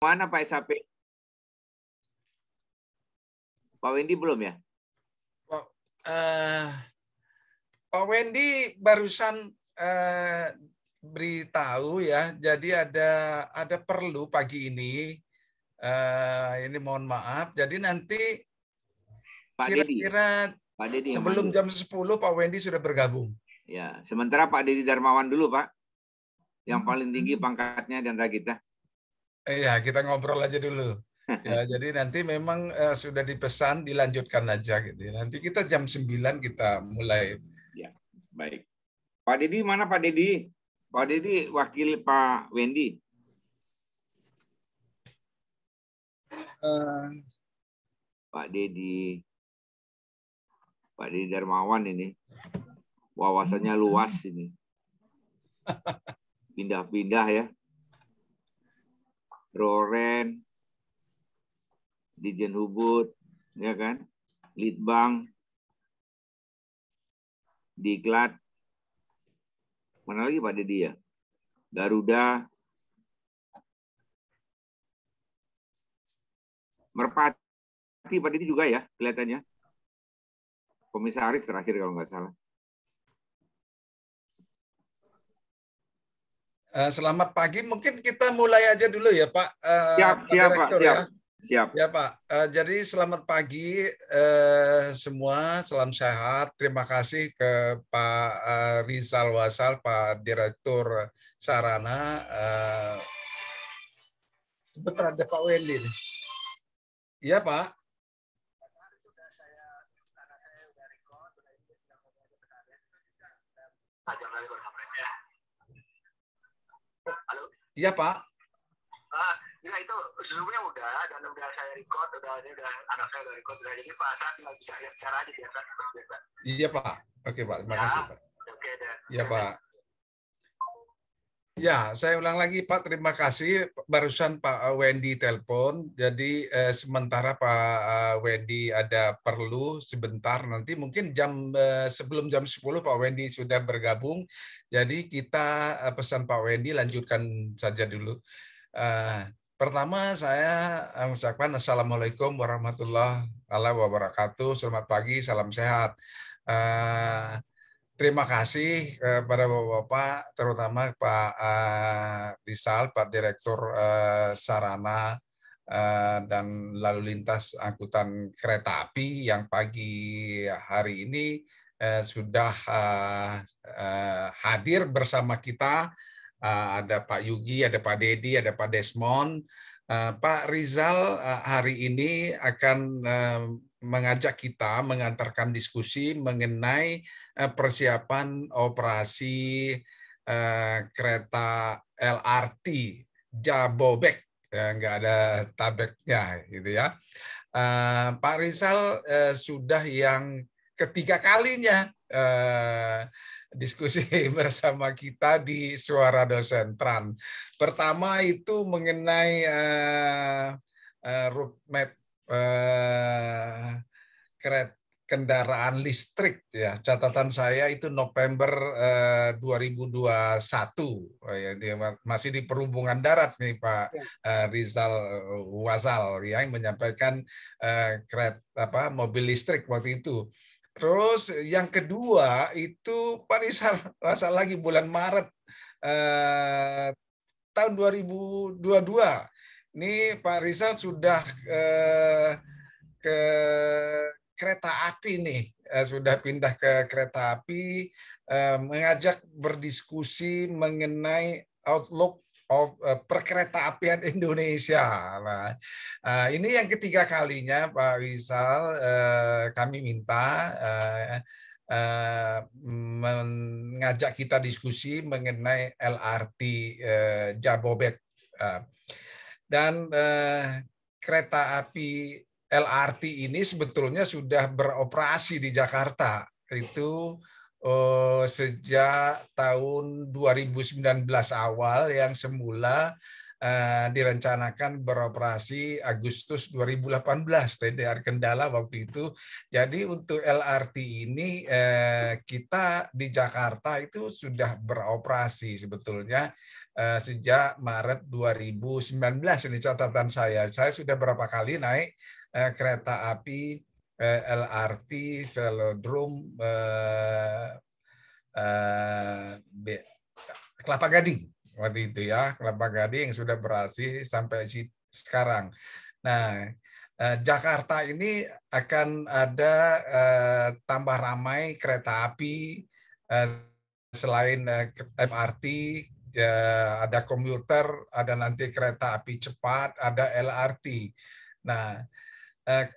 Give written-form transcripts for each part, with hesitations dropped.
Mana Pak SAP? Pak Wendy belum ya? Pak Wendy barusan beritahu ya, jadi ada perlu pagi ini. Ini mohon maaf. Jadi nanti kira-kira sebelum jam 10 Pak Wendy sudah bergabung. Ya, sementara Pak Dedi Darmawan dulu Pak, yang paling tinggi pangkatnya di antara kita. Iya, kita ngobrol aja dulu. Ya, jadi nanti memang sudah dipesan dilanjutkan aja gitu. Nanti kita jam 9 kita mulai. Ya, baik. Pak Dedi mana Pak Dedi? Pak Dedi wakil Pak Wendy. Pak Dedi Darmawan ini wawasannya luas ini. Pindah-pindah ya. Roren, Dijen Hubud, ya kan? Litbang, Diklat, mana lagi Pak Dedi ya? Garuda, Merpati Pak Dedi juga ya kelihatannya. Komisaris terakhir kalau nggak salah. Selamat pagi, mungkin kita mulai aja dulu ya Pak. Siap, Direktur, Pak. Ya. Siap. Ya Pak, jadi selamat pagi semua, salam sehat. Terima kasih ke Pak Rizal Wasal, Pak Direktur Sarana. Sebentar ada Pak Wendy. Iya Pak. Halo? Iya Pak. Ya itu sebelumnya udah dan udah saya record, udah anak saya udah record, jadi Pak Asad tinggal bisa lihat cara aja biasa. Iya Pak. Oke Pak, terima kasih Pak. Oke deh. Iya Pak. Ya, saya ulang lagi Pak, terima kasih. Barusan Pak Wendy telepon, jadi sementara Pak Wendy ada perlu sebentar, nanti mungkin sebelum jam 10 Pak Wendy sudah bergabung, jadi kita pesan Pak Wendy lanjutkan saja dulu. Pertama saya mengucapkan Assalamualaikum warahmatullahi wabarakatuh, selamat pagi, salam sehat. Terima kasih kepada Bapak-Bapak, terutama Pak Rizal, Pak Direktur Sarana dan Lalu Lintas Angkutan Kereta Api yang pagi hari ini sudah hadir bersama kita. Ada Pak Yugi, ada Pak Dedi, ada Pak Desmond. Pak Rizal hari ini akan mengajak kita mengantarkan diskusi mengenai persiapan operasi kereta LRT Jabobek, nggak ada tabeknya gitu ya. Pak Rizal sudah yang ketiga kalinya diskusi bersama kita di Suara Dosentran. Pertama itu mengenai roadmap kendaraan listrik ya. Catatan saya itu November 2021. Dia masih di perhubungan darat nih Pak Rizal Wasal ya, yang menyampaikan mobil listrik waktu itu. Terus yang kedua itu Pak Rizal Wasal lagi bulan Maret tahun 2022. Ini Pak Rizal sudah ke kereta api nih, sudah pindah ke kereta api, mengajak berdiskusi mengenai outlook of perkereta-apian Indonesia. Nah, ini yang ketiga kalinya Pak Rizal kami minta mengajak kita diskusi mengenai LRT Jabobek. Dan kereta api LRT ini sebetulnya sudah beroperasi di Jakarta itu sejak tahun 2019 awal, yang semula direncanakan beroperasi Agustus 2018. Tidak ada kendala waktu itu. Jadi untuk LRT ini kita di Jakarta itu sudah beroperasi sebetulnya sejak Maret 2019. Ini catatan saya. Saya sudah berapa kali naik kereta api LRT Velodrome Kelapa Gading waktu itu ya, Kelapa Gading sudah berhasil sampai sekarang. Nah, Jakarta ini akan ada tambah ramai kereta api selain MRT, ada komuter, ada nanti kereta api cepat, ada LRT. Nah,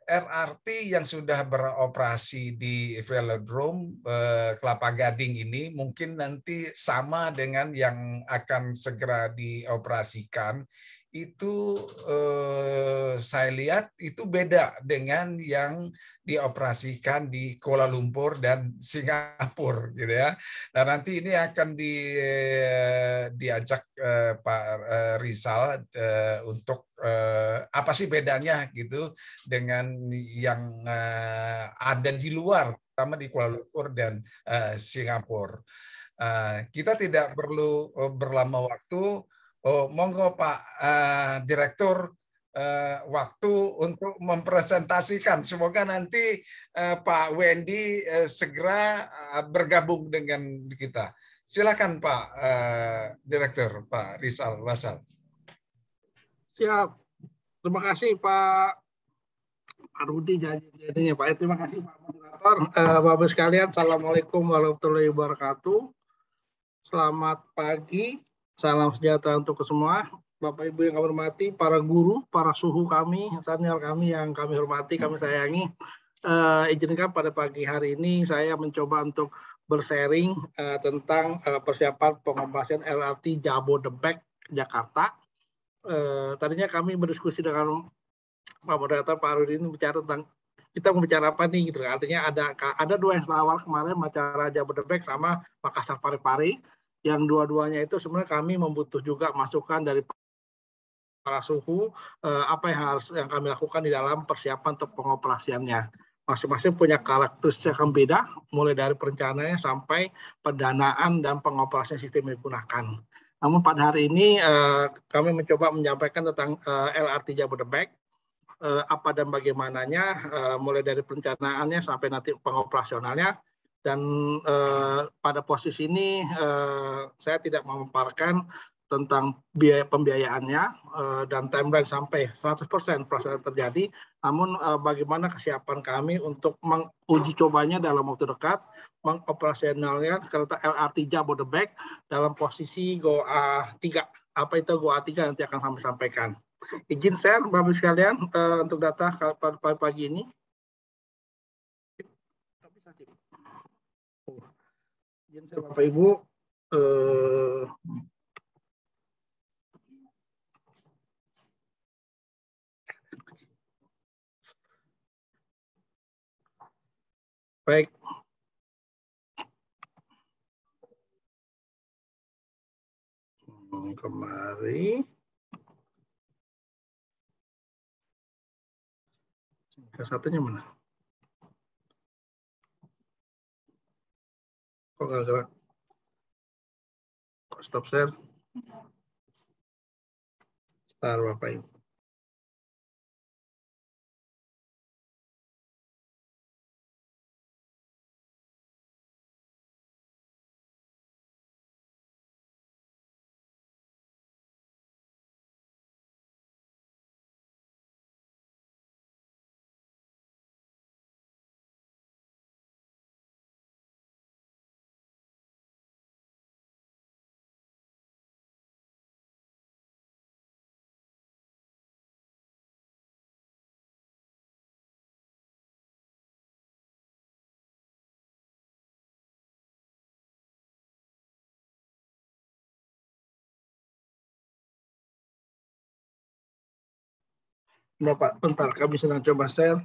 LRT yang sudah beroperasi di Velodrome Kelapa Gading ini mungkin nanti sama dengan yang akan segera dioperasikan. Itu saya lihat itu beda dengan yang dioperasikan di Kuala Lumpur dan Singapura, gitu ya. Nah, nanti ini akan diajak Pak Rizal untuk apa sih bedanya gitu dengan yang ada di luar, terutama di Kuala Lumpur dan Singapura. Kita tidak perlu berlama waktu. Monggo Pak Direktur waktu untuk mempresentasikan. Semoga nanti Pak Wendy segera bergabung dengan kita. Silakan Pak Direktur, Pak Rizal Wasal. Siap. Terima kasih Pak Rudi jadinya Pak. Terima kasih Pak Moderator. Bapak sekalian, Assalamualaikum warahmatullahi wabarakatuh. Selamat pagi, salam sejahtera untuk semua. Bapak Ibu yang kami hormati, para guru, para suhu kami, senior kami yang kami hormati, kami sayangi. Izinkan pada pagi hari ini saya mencoba untuk bersharing tentang persiapan pengoperasian LRT Jabodebek Jakarta. Tadinya kami berdiskusi dengan Pak Moderator Pak Rudi ini bicara tentang kita mau bicara apa nih gitu. Artinya ada dua yang awal kemarin, acara Jabodebek sama Makassar Parepare, yang dua-duanya itu sebenarnya kami membutuh juga masukan dari para suhu apa yang kami lakukan di dalam persiapan untuk pengoperasiannya. Masing-masing punya karakteristik yang beda, mulai dari perencanaannya sampai pendanaan dan pengoperasian sistem yang digunakan. Namun pada hari ini kami mencoba menyampaikan tentang LRT Jabodebek, apa dan bagaimananya, mulai dari perencanaannya sampai nanti pengoperasionalnya. Dan pada posisi ini saya tidak memaparkan tentang biaya pembiayaannya dan timeline sampai 100% pelaksanaan terjadi. Namun bagaimana kesiapan kami untuk menguji cobanya dalam waktu dekat, mengoperasionalnya kereta LRT Jabodebek dalam posisi GOA 3. Apa itu GOA 3 nanti akan kami sampaikan. Izin share Bapak sekalian untuk data pada pagi ini. Izin share Bapak Ibu. Baik. Kemari. Satunya mana? Kok nggak gerak? Kok stop share? Sebentar Bapak Ibu. Bapak, bentar, kami sedang coba share.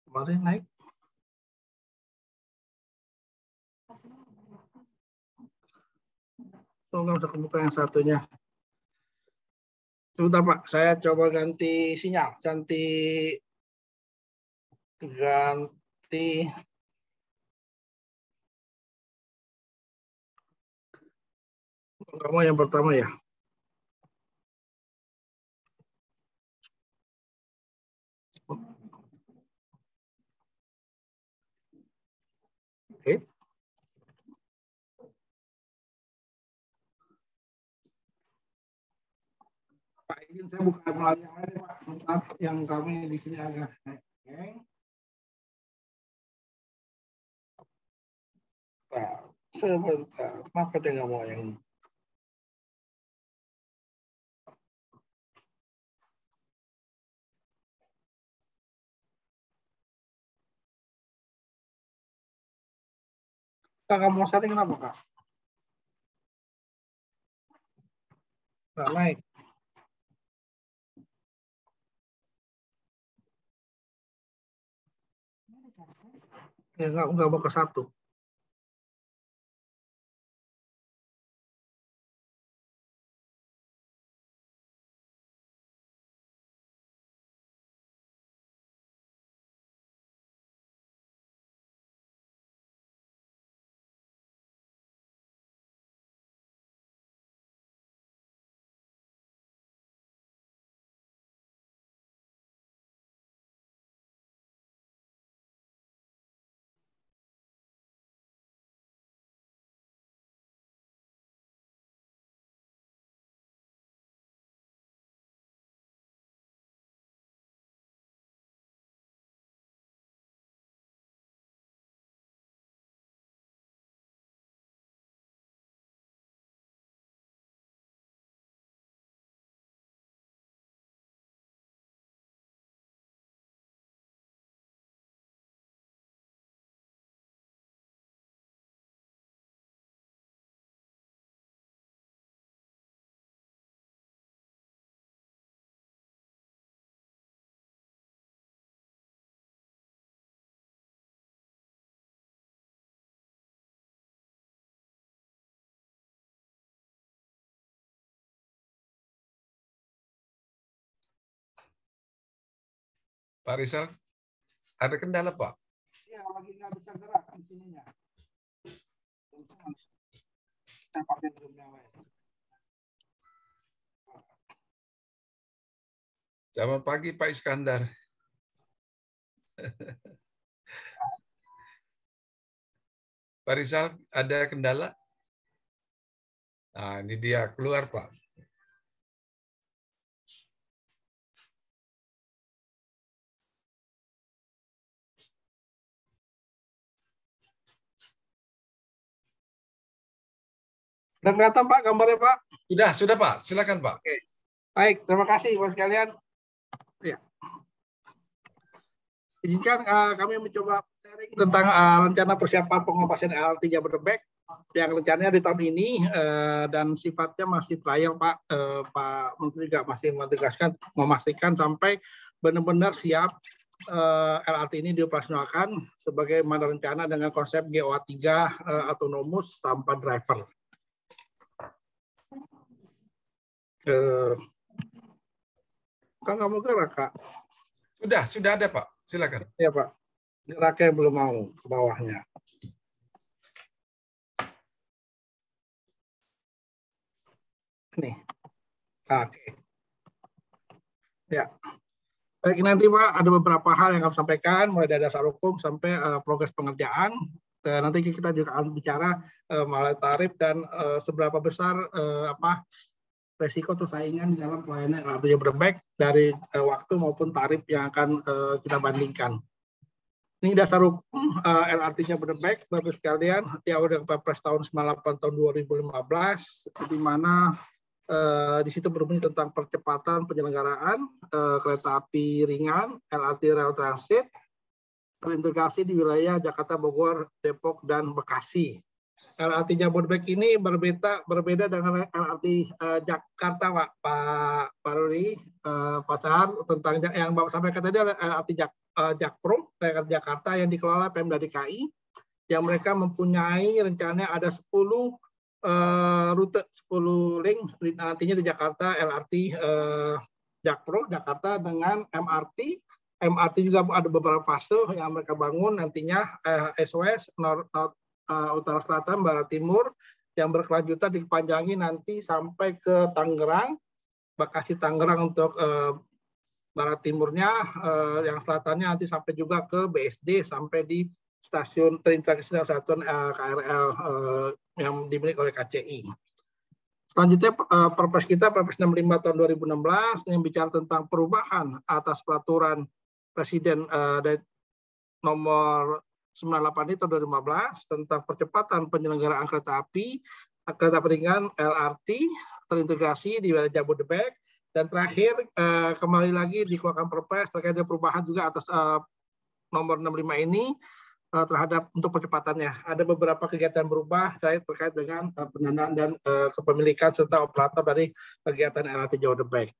Kemarin naik. Oh, nggak usah kebuka yang satunya. Sebentar Pak, saya coba ganti sinyal, ganti kamu yang pertama ya. Oke. Pak, izin saya buka melalui yang lain Pak. Sebentar, yang kami di sini agak hang. Pak, sebentar. Kenapa dia nggak mau yang ini? Kak, kamu mau setting kenapa Kak? Nggak naik. Ya, nggak mau ke satu. Pak Rizal, ada kendala Pak? Iya, lagi nggak bisa gerak di sininya. Saya pakai dulu yang lain. Selamat pagi Pak Iskandar. Pak Rizal, ada kendala? Nah, ini dia keluar Pak. Udah kelihatan Pak gambarnya Pak? Sudah Pak. Silakan Pak. Oke. Baik, terima kasih Bapak sekalian. Ya. Izinkan kami mencoba sharing tentang rencana persiapan pengoperasian LRT Jabodebek yang rencananya di tahun ini dan sifatnya masih trial Pak. Pak Menteri juga masih memastikan sampai benar-benar siap LRT ini dioperasionalkan sebagaimana rencana dengan konsep GOA 3 autonomous tanpa driver. Kan kamu gerak Kak? Sudah ada Pak. Silakan. Iya Pak. Geraknya belum mau ke bawahnya. Nih. Oke. Ya. Baik, nanti Pak ada beberapa hal yang akan sampaikan mulai dari dasar hukum sampai progres pengerjaan. Nanti kita juga akan bicara mengenai tarif dan seberapa besar resiko atau saingan di dalam pelayanan LRT Jabodebek dari waktu maupun tarif yang akan kita bandingkan. Ini dasar hukum LRT Jabodebek, Bapak sekalian, ya udah Kepres tahun 98 tahun 2015, di mana di situ berbunyi tentang percepatan penyelenggaraan kereta api ringan, LRT Rail Transit, terintegrasi di wilayah Jakarta, Bogor, Depok, dan Bekasi. LRT Jabodebek ini berbeda dengan LRT Jakarta, Pak Rudi, Pak Sahar, tentang yang Bapak sampaikan tadi adalah LRT Jakpro, Jakarta yang dikelola Pemda DKI, yang mereka mempunyai rencananya ada 10 rute 10 link nantinya di Jakarta, LRT Jakpro Jakarta dengan MRT. MRT juga ada beberapa fase yang mereka bangun nantinya SOS utara selatan barat timur yang berkelanjutan dipanjangi nanti sampai ke Tangerang, Bekasi Tangerang untuk barat timurnya, yang selatannya nanti sampai juga ke BSD sampai di stasiun terintegrasi dengan stasiun KRL yang dimiliki oleh KCI. Selanjutnya Perpres kita, Perpres 65 tahun 2016 yang bicara tentang perubahan atas peraturan Presiden nomor 98 tahun 2015 tentang percepatan penyelenggaraan kereta api, kereta ringan LRT terintegrasi di wilayah Jabodebek. Dan terakhir kembali lagi dikeluarkan Perpres terkait dengan perubahan juga atas nomor 65 ini terhadap untuk percepatannya. Ada beberapa kegiatan berubah terkait dengan pendanaan dan kepemilikan serta operator dari kegiatan LRT Jabodebek.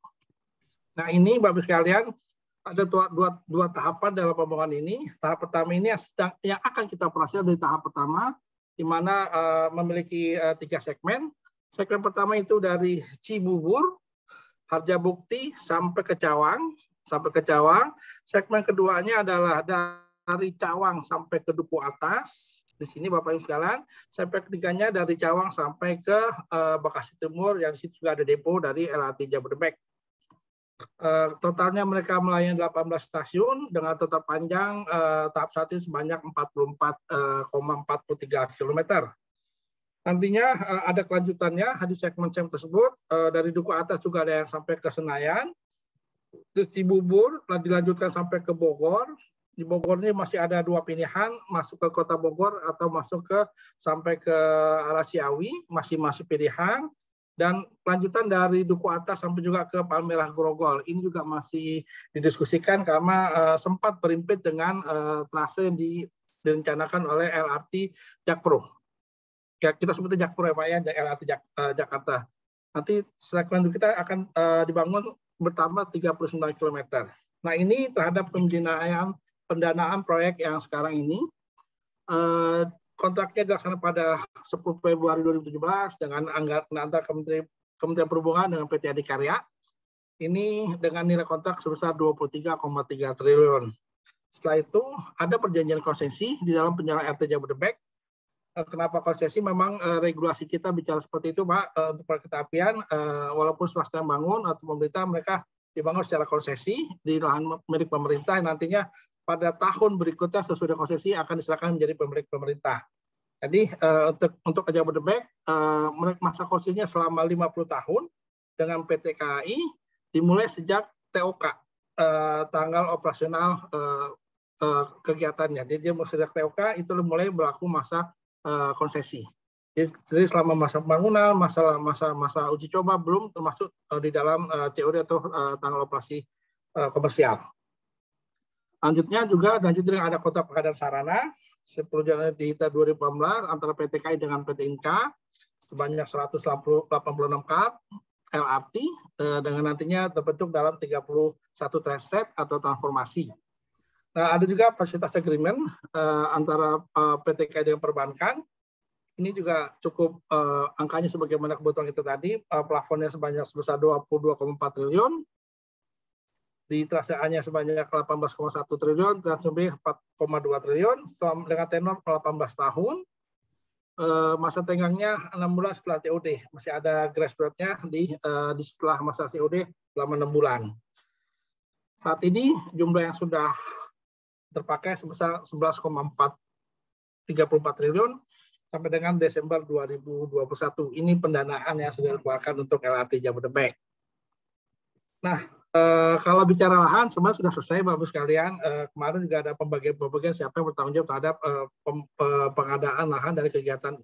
Nah ini Bapak sekalian, ada dua tahapan dalam pembangunan ini. Tahap pertama ini yang akan kita operasikan dari tahap pertama, di mana memiliki 3 segmen. Segmen pertama itu dari Cibubur, Harjabukti sampai ke Cawang. Segmen keduanya adalah dari Cawang sampai ke Duku Atas. Di sini Bapak Ibu sekalian. Segmen ketiganya dari Cawang sampai ke Bekasi Timur, yang di situ juga ada depo dari LRT Jabodebek. Totalnya mereka melayani 18 stasiun dengan total panjang tahap 1 sebanyak 44,43 km. Nantinya ada kelanjutannya di segmen-segmen tersebut. Dari Duku Atas juga ada yang sampai ke Senayan. Di Cibubur dilanjutkan sampai ke Bogor. Di Bogor ini masih ada 2 pilihan, masuk ke Kota Bogor atau masuk sampai ke arah Ciawi, masih pilihan. Dan lanjutan dari Duku Atas sampai juga ke Palmerah Grogol. Ini juga masih didiskusikan karena sempat berimpit dengan trase yang direncanakan oleh LRT Jakpro. Kita sebutnya Jakpro ya Pak ya, LRT Jakarta. Nanti segmen kita akan dibangun bertambah 39 km. Nah ini terhadap pendanaan proyek yang sekarang ini. Kontraknya dilaksanakan pada 10 Februari 2017 dengan anggaran antara Kementerian Perhubungan dengan PT Adikarya. Ini dengan nilai kontrak sebesar 23,3 triliun. Setelah itu ada perjanjian konsesi di dalam penyelenggaraan LRT Jabodebek. Kenapa konsesi? Memang regulasi kita bicara seperti itu Pak, untuk kereta apian walaupun swasta yang bangun atau pemerintah, mereka dibangun secara konsesi di lahan milik pemerintah yang nantinya pada tahun berikutnya sesudah konsesi akan diserahkan menjadi pemilik pemerintah. Jadi untuk Jabodebek masa konsesinya selama 50 tahun dengan PT KAI dimulai sejak TOK tanggal operasional kegiatannya. Jadi dia sejak TOK itu mulai berlaku masa konsesi. Jadi selama masa pembangunan, masa uji coba belum termasuk di dalam COD atau tanggal operasi komersial. Lanjutnya juga dengan ada kontrak pengadaan sarana 10 Januari di tahun 2018 antara PT KAI dengan PT Inka sebanyak 186 kart LRT dengan nantinya terbentuk dalam 31 transit atau transformasi. Nah, ada juga fasilitas agreement antara PT KAI dengan perbankan. Ini juga cukup angkanya sebagaimana kebutuhan kita tadi, plafonnya sebesar 22,4 triliun. Di trase A-nya sebanyak 18,1 triliun, trase B 4,2 triliun, dengan tenor 18 tahun. Masa tenggangnya 6 bulan setelah COD. Masih ada grace period-nya di setelah masa COD selama 6 bulan. Saat ini jumlah yang sudah terpakai sebesar 11,34 triliun sampai dengan Desember 2021. Ini pendanaan yang sudah dikeluarkan untuk LRT Jabodebek. Nah, kalau bicara lahan sebenarnya sudah selesai Bapak sekalian. Kemarin juga ada pembagian siapa yang bertanggung jawab terhadap pengadaan lahan dari kegiatan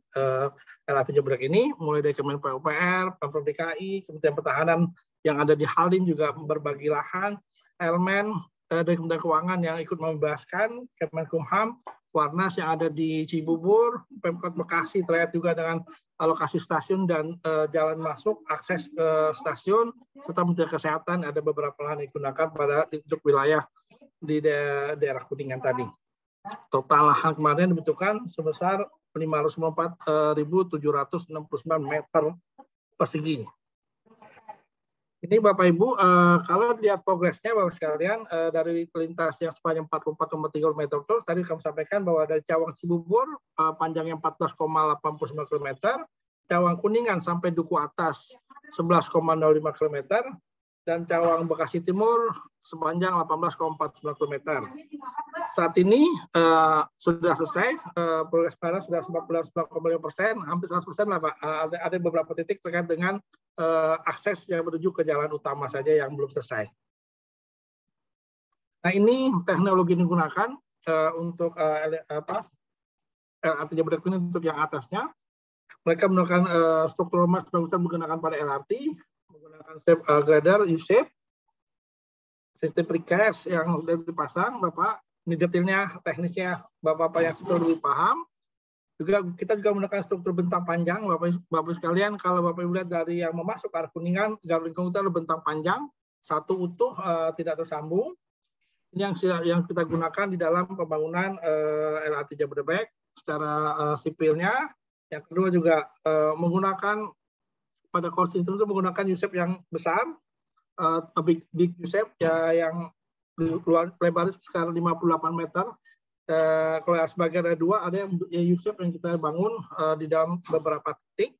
LRT Jabodebek ini, mulai dari Kementerian PUPR, Pemprov DKI, Kementerian Pertahanan yang ada di Halim juga berbagi lahan, Elmen dari Kementerian Keuangan yang ikut membebaskan, Kemenkumham, Warnas yang ada di Cibubur, Pemkot Bekasi terkait juga dengan alokasi stasiun dan jalan masuk, akses ke stasiun, serta Menteri Kesehatan ada beberapa lahan yang digunakan untuk wilayah di daerah Kuningan tadi. Total lahan kemarin dibutuhkan sebesar 554.769 meter persegi. Ini Bapak Ibu, kalau lihat progresnya Bapak sekalian, dari lintas yang sepanjang 44,3 km terus, tadi kami sampaikan bahwa dari Cawang Cibubur, panjangnya 14,89 km, Cawang Kuningan sampai Duku Atas 11,05 km, dan Cawang Bekasi Timur sepanjang 18,49 km. Saat ini sudah selesai, progres para sudah 99,5%, hampir 100% lah Pak. Ada beberapa titik terkait dengan akses yang menuju ke jalan utama saja yang belum selesai. Nah ini teknologi yang digunakan untuk LRT Jabodebek ini untuk yang atasnya. Mereka menggunakan struktur mas menggunakan pada LRT, menggunakan shape grader U-shape, sistem precast yang sudah dipasang, Bapak. Ini detailnya, teknisnya Bapak-Bapak yang sudah lebih paham. Juga kita juga menggunakan struktur bentang panjang, Bapak sekalian. Kalau Bapak lihat dari yang memasuk ke arah Kuningan, Gardu Lingkung itu adalah bentang panjang, satu utuh tidak tersambung. Ini yang kita gunakan di dalam pembangunan LRT Jabodebek secara sipilnya. Yang kedua juga menggunakan pada kursi itu menggunakan U-shape yang besar, big U-shape yang lebar sekitar 58 meter. Kalau sebagai ada dua, ada yang U-shape yang kita bangun di dalam beberapa titik.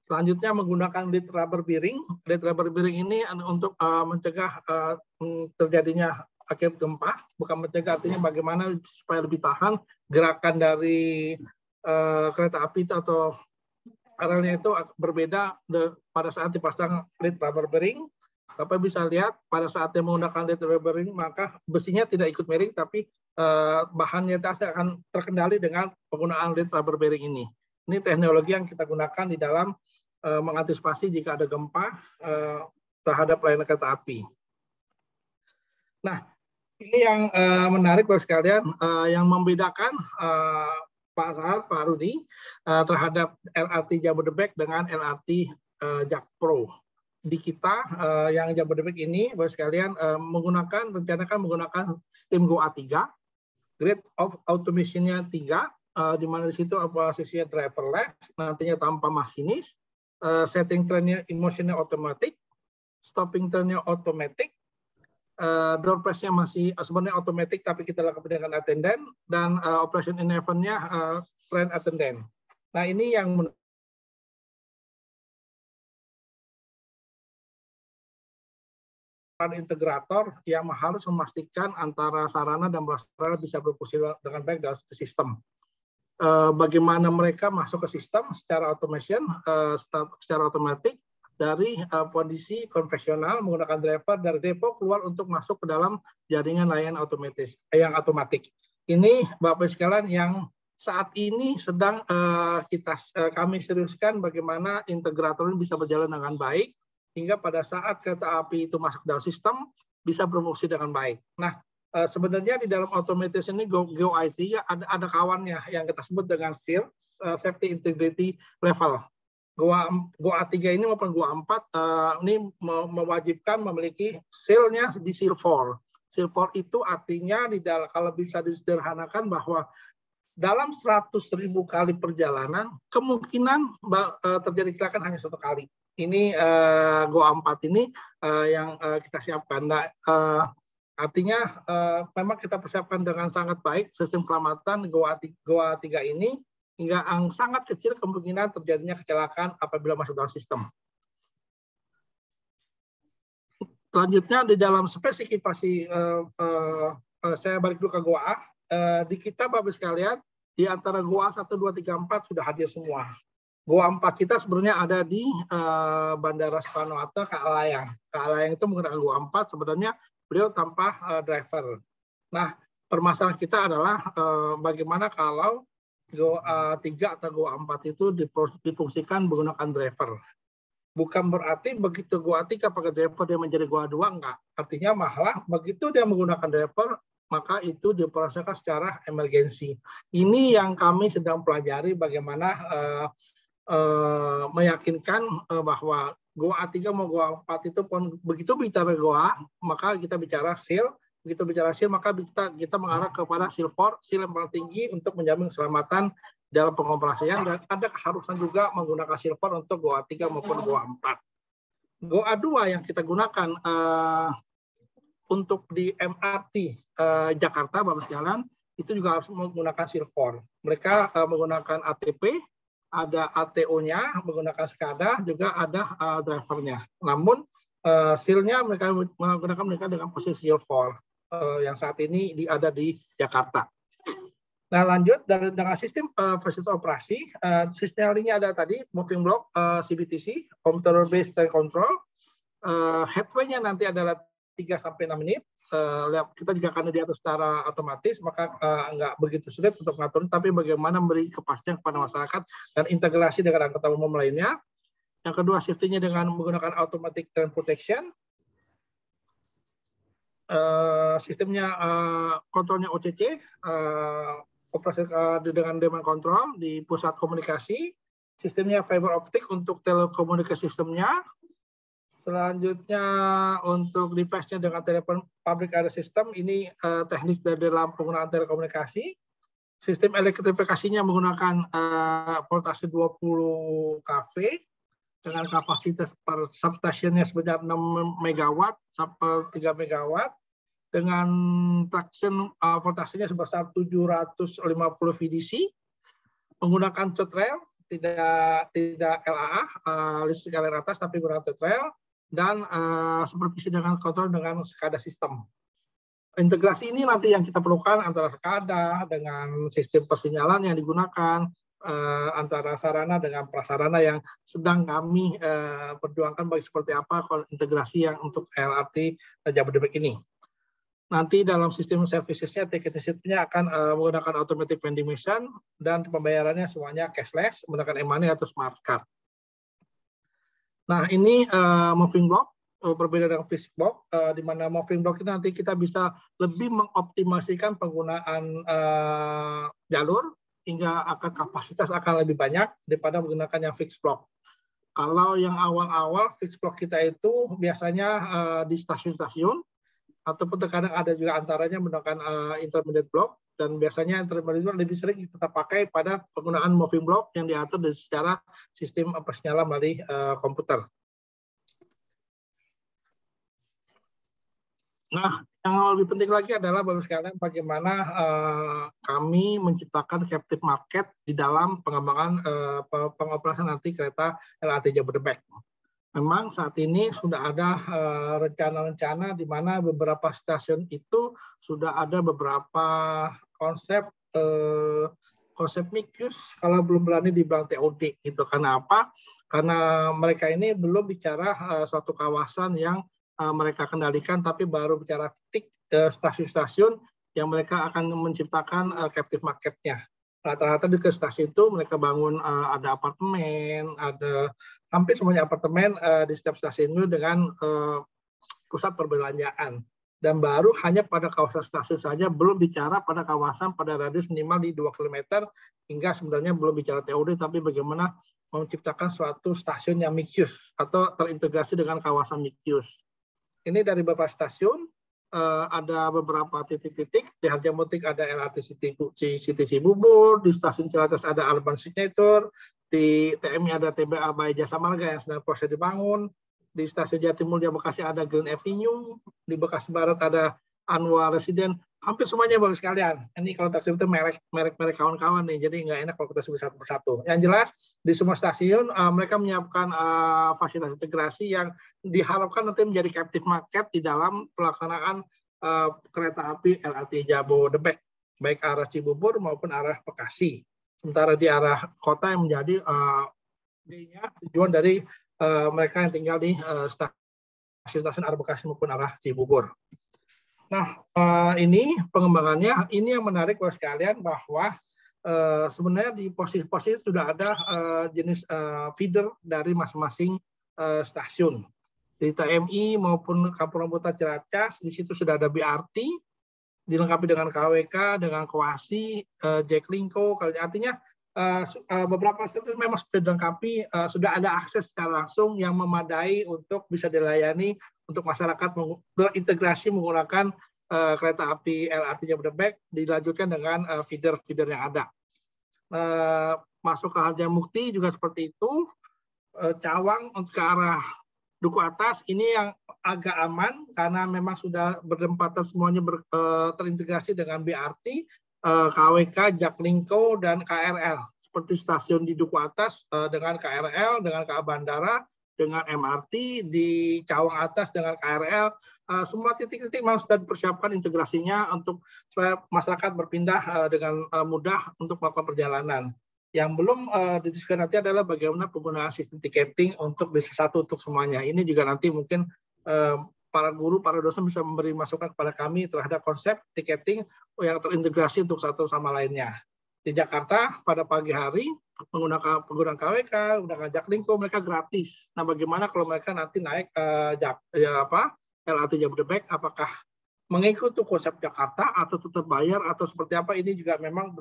Selanjutnya menggunakan lead rubber bearing. Lead rubber bearing ini untuk mencegah terjadinya akibat gempa, bukan mencegah, artinya bagaimana supaya lebih tahan gerakan dari kereta api itu atau arealnya itu berbeda pada saat dipasang lead rubber bearing. Bapak bisa lihat pada saat yang menggunakan lead rubber bearing maka besinya tidak ikut miring, tapi bahannya akan terkendali dengan penggunaan lead rubber bearing ini. Ini teknologi yang kita gunakan di dalam mengantisipasi jika ada gempa terhadap layanan kereta api. Nah, ini yang menarik Bapak sekalian, yang membedakan Pak Rudi terhadap LRT Jabodebek dengan LRT Jakpro. Di kita yang Jabodebek ini Bapak sekalian rencanakan menggunakan sistem GOA 3, Grade of Automation-nya 3, di mana di situ posisinya driverless, nantinya tanpa masinis, setting train-nya emotion-nya automatic, stopping train-nya automatic, door press-nya masih sebenarnya otomatis tapi kita lakukan dengan attendant, dan operation in heaven-nya train attendant. Nah ini yang integrator yang harus memastikan antara sarana dan prasarana bisa berfungsi dengan baik dalam sistem. Bagaimana mereka masuk ke sistem secara automation, secara otomatis, dari kondisi konvensional menggunakan driver dari depo keluar untuk masuk ke dalam jaringan layanan otomatis yang otomatis. Ini Bapak sekalian yang saat ini sedang kami seriuskan bagaimana integrator ini bisa berjalan dengan baik hingga pada saat kereta api itu masuk dalam sistem bisa berfungsi dengan baik. Nah, sebenarnya di dalam otomatis ini GOA IT ada kawannya yang kita sebut dengan SIL, Safety Integrity Level. GOA 3 ini maupun GOA 4 ini mewajibkan memiliki SIL-nya di SIL 4. SIL 4 itu artinya kalau bisa disederhanakan bahwa dalam 100.000 kali perjalanan kemungkinan terjadi kecelakaan hanya satu kali. Ini GOA 4 ini yang kita siapkan. Nah, artinya memang kita persiapkan dengan sangat baik sistem keselamatan GOA 3 ini, hingga sangat kecil kemungkinan terjadinya kecelakaan apabila masuk dalam sistem. Selanjutnya di dalam spesifikasi, saya balik dulu ke GOA. Di kita Bapak sekalian, di antara GOA 1, 2, 3, 4 sudah hadir semua. GOA 4 kita sebenarnya ada di Bandara Soekarno-Hatta, KA Layang. KA Layang itu menggunakan GOA 4, sebenarnya beliau tanpa driver. Nah, permasalahan kita adalah bagaimana kalau GOA 3 atau GOA 4 itu difungsikan menggunakan driver. Bukan berarti begitu GOA 3 pakai driver dia menjadi GOA 2, enggak. Artinya malah begitu dia menggunakan driver, maka itu dioperasikan secara emergensi. Ini yang kami sedang pelajari bagaimana meyakinkan bahwa GOA 3 mau GOA 4 itu pun begitu bicara GOA, maka kita bicara SIL, begitu bicara SIL maka kita mengarah kepada SIL 4, SIL yang paling tinggi untuk menjamin keselamatan dalam pengoperasian, dan ada keharusan juga menggunakan SIL 4 untuk GOA 3 maupun GOA 4. GOA 2 yang kita gunakan untuk di MRT Jakarta, Bapak sekalian, itu juga harus menggunakan SIL 4. Mereka menggunakan ATP, ada ATO-nya, menggunakan SCADA, juga ada drivernya. Namun SIL-nya mereka menggunakan dengan posisi SIL 4 yang saat ini ada di Jakarta. Nah, lanjut dengan sistem fasilitas operasi, sistemnya ada tadi moving block CBTC, computer based control, headway-nya nanti adalah 3-6 menit. Kita juga akan di atas secara otomatis, maka nggak begitu sulit untuk mengatur, tapi bagaimana memberi kepastian kepada masyarakat dan integrasi dengan angkutan umum lainnya. Yang kedua, safety-nya dengan menggunakan automatic turn protection. Sistemnya kontrolnya OCC, operasi dengan demand control di pusat komunikasi. Sistemnya fiber optik untuk telekomunikasi sistemnya. Selanjutnya untuk device-nya dengan telepon public area system, ini teknik dari dalam penggunaan telekomunikasi. Sistem elektrifikasinya menggunakan voltase 20 kV dengan kapasitas per substationnya sebanyak 6 MW sampai 3 MW dengan traction voltasenya sebesar 750 VDC, menggunakan third rail, tidak LAA, listrik aliran atas, tapi menggunakan third rail, dan supervisi dengan kontrol dengan SCADA sistem. Integrasi ini nanti yang kita perlukan antara SCADA dengan sistem persinyalan yang digunakan, antara sarana dengan prasarana yang sedang kami perjuangkan bagi seperti apa integrasi yang untuk LRT Jabodebek ini. Nanti dalam sistem servicesnya, ticketing systemnya akan menggunakan automatic vending machine dan pembayarannya semuanya cashless, menggunakan e-money atau smart card. Nah, ini moving block, berbeda dengan fixed block, di mana moving block itu nanti kita bisa lebih mengoptimasikan penggunaan jalur, hingga kapasitas akan lebih banyak daripada menggunakan yang fixed block. Kalau yang awal-awal fixed block kita itu biasanya di stasiun-stasiun, ataupun terkadang ada juga antaranya menggunakan intermediate block, dan biasanya intermediate block lebih sering kita pakai pada penggunaan moving block yang diatur secara sistem persinyalan melalui komputer. Nah, yang lebih penting lagi adalah Bapak sekalian bagaimana kami menciptakan captive market di dalam pengembangan pengoperasian nanti kereta LRT Jabodebek. Memang saat ini sudah ada rencana-rencana di mana beberapa stasiun itu sudah ada beberapa konsep mixed use, kalau belum berani dibilang TOD gitu. Karena apa? Karena mereka ini belum bicara suatu kawasan yang mereka kendalikan, tapi baru bicara titik stasiun-stasiun yang mereka akan menciptakan captive marketnya. Rata-rata di stasiun itu mereka bangun ada apartemen, ada hampir semuanya apartemen di setiap stasiun itu dengan pusat perbelanjaan. Dan baru hanya pada kawasan stasiun saja, belum bicara pada kawasan pada radius minimal di 2 km, hingga sebenarnya belum bicara teori, tapi bagaimana menciptakan suatu stasiun yang mixed use atau terintegrasi dengan kawasan mixed use. Ini dari beberapa stasiun, ada beberapa titik-titik. Di Harjamukti ada LRT City Cibubur, di stasiun Ciracas ada Urban Signature, di TMI ada TBA by Jasa Marga yang sedang proses dibangun, di stasiun Jatimulya Bekasi ada Green Avenue, di Bekasi Barat ada Anwar Residen. Hampir semuanya bagus sekalian. Ini kalau tak sebut merek-merek kawan-kawan nih, jadi nggak enak kalau kita sebut satu persatu. Yang jelas di semua stasiun mereka menyiapkan fasilitas integrasi yang diharapkan nanti menjadi captive market di dalam pelaksanaan kereta api LRT Jabodebek, baik arah Cibubur maupun arah Bekasi. Sementara di arah kota yang menjadi tujuan dari mereka yang tinggal di stasiun arah Bekasi maupun arah Cibubur. Nah, ini pengembangannya, ini yang menarik buat sekalian bahwa sebenarnya di posisi-posisi sudah ada jenis feeder dari masing-masing stasiun. Di TMI maupun Kampung Rambutan Ciracas, di situ sudah ada BRT, dilengkapi dengan KWK, dengan Koasi, Jaklingko, artinya beberapa stasiun memang sudah dilengkapi, sudah ada akses secara langsung yang memadai untuk bisa dilayani untuk masyarakat berintegrasi menggunakan kereta api LRT Jabodebek dilanjutkan dengan feeder-feeder yang ada. Masuk ke Harjamukti juga seperti itu. Cawang untuk ke arah Duku Atas ini yang agak aman karena memang sudah berdempatan semuanya terintegrasi dengan BRT, KWK, Jaklingko, dan KRL. Seperti stasiun di Duku Atas dengan KRL, dengan KA Bandara, dengan MRT, di Cawang Atas dengan KRL. Semua titik-titik memang sudah dipersiapkan integrasinya untuk supaya masyarakat berpindah dengan mudah untuk melakukan perjalanan. Yang belum didiskusikan nanti adalah bagaimana penggunaan sistem tiketing untuk bisa satu untuk semuanya. Ini juga nanti mungkin para guru, para dosen bisa memberi masukan kepada kami terhadap konsep tiketing yang terintegrasi untuk satu sama lainnya. Di Jakarta pada pagi hari menggunakan KWK, menggunakan Jaklingko, mereka gratis. Nah, bagaimana kalau mereka nanti naik LRT Jabodebek, apakah mengikuti konsep Jakarta atau tetap bayar atau seperti apa? Ini juga memang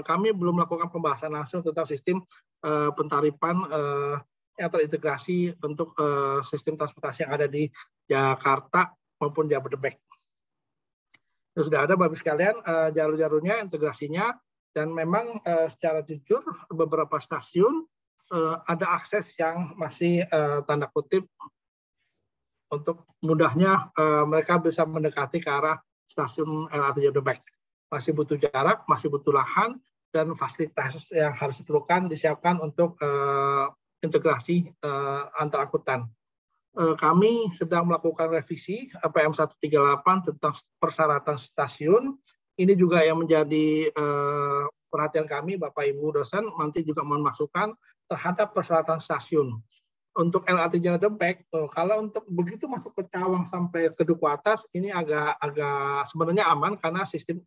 kami belum melakukan pembahasan langsung tentang sistem pentarifan yang terintegrasi untuk sistem transportasi yang ada di Jakarta maupun Jabodebek. Sudah ada Bapak sekalian jalur-jalurnya, integrasinya, dan memang secara jujur beberapa stasiun ada akses yang masih tanda kutip untuk mudahnya mereka bisa mendekati ke arah stasiun LRT Jabodebek. Masih butuh jarak, masih butuh lahan, dan fasilitas yang harus diperlukan disiapkan untuk integrasi antar angkutan. Kami sedang melakukan revisi PM 138 tentang persyaratan stasiun. Ini juga yang menjadi perhatian kami, Bapak Ibu dosen, nanti juga mohon masukan terhadap persyaratan stasiun. Untuk LRT Jabodebek, kalau untuk begitu masuk ke Cawang sampai ke Duku Atas, ini agak sebenarnya aman karena sistem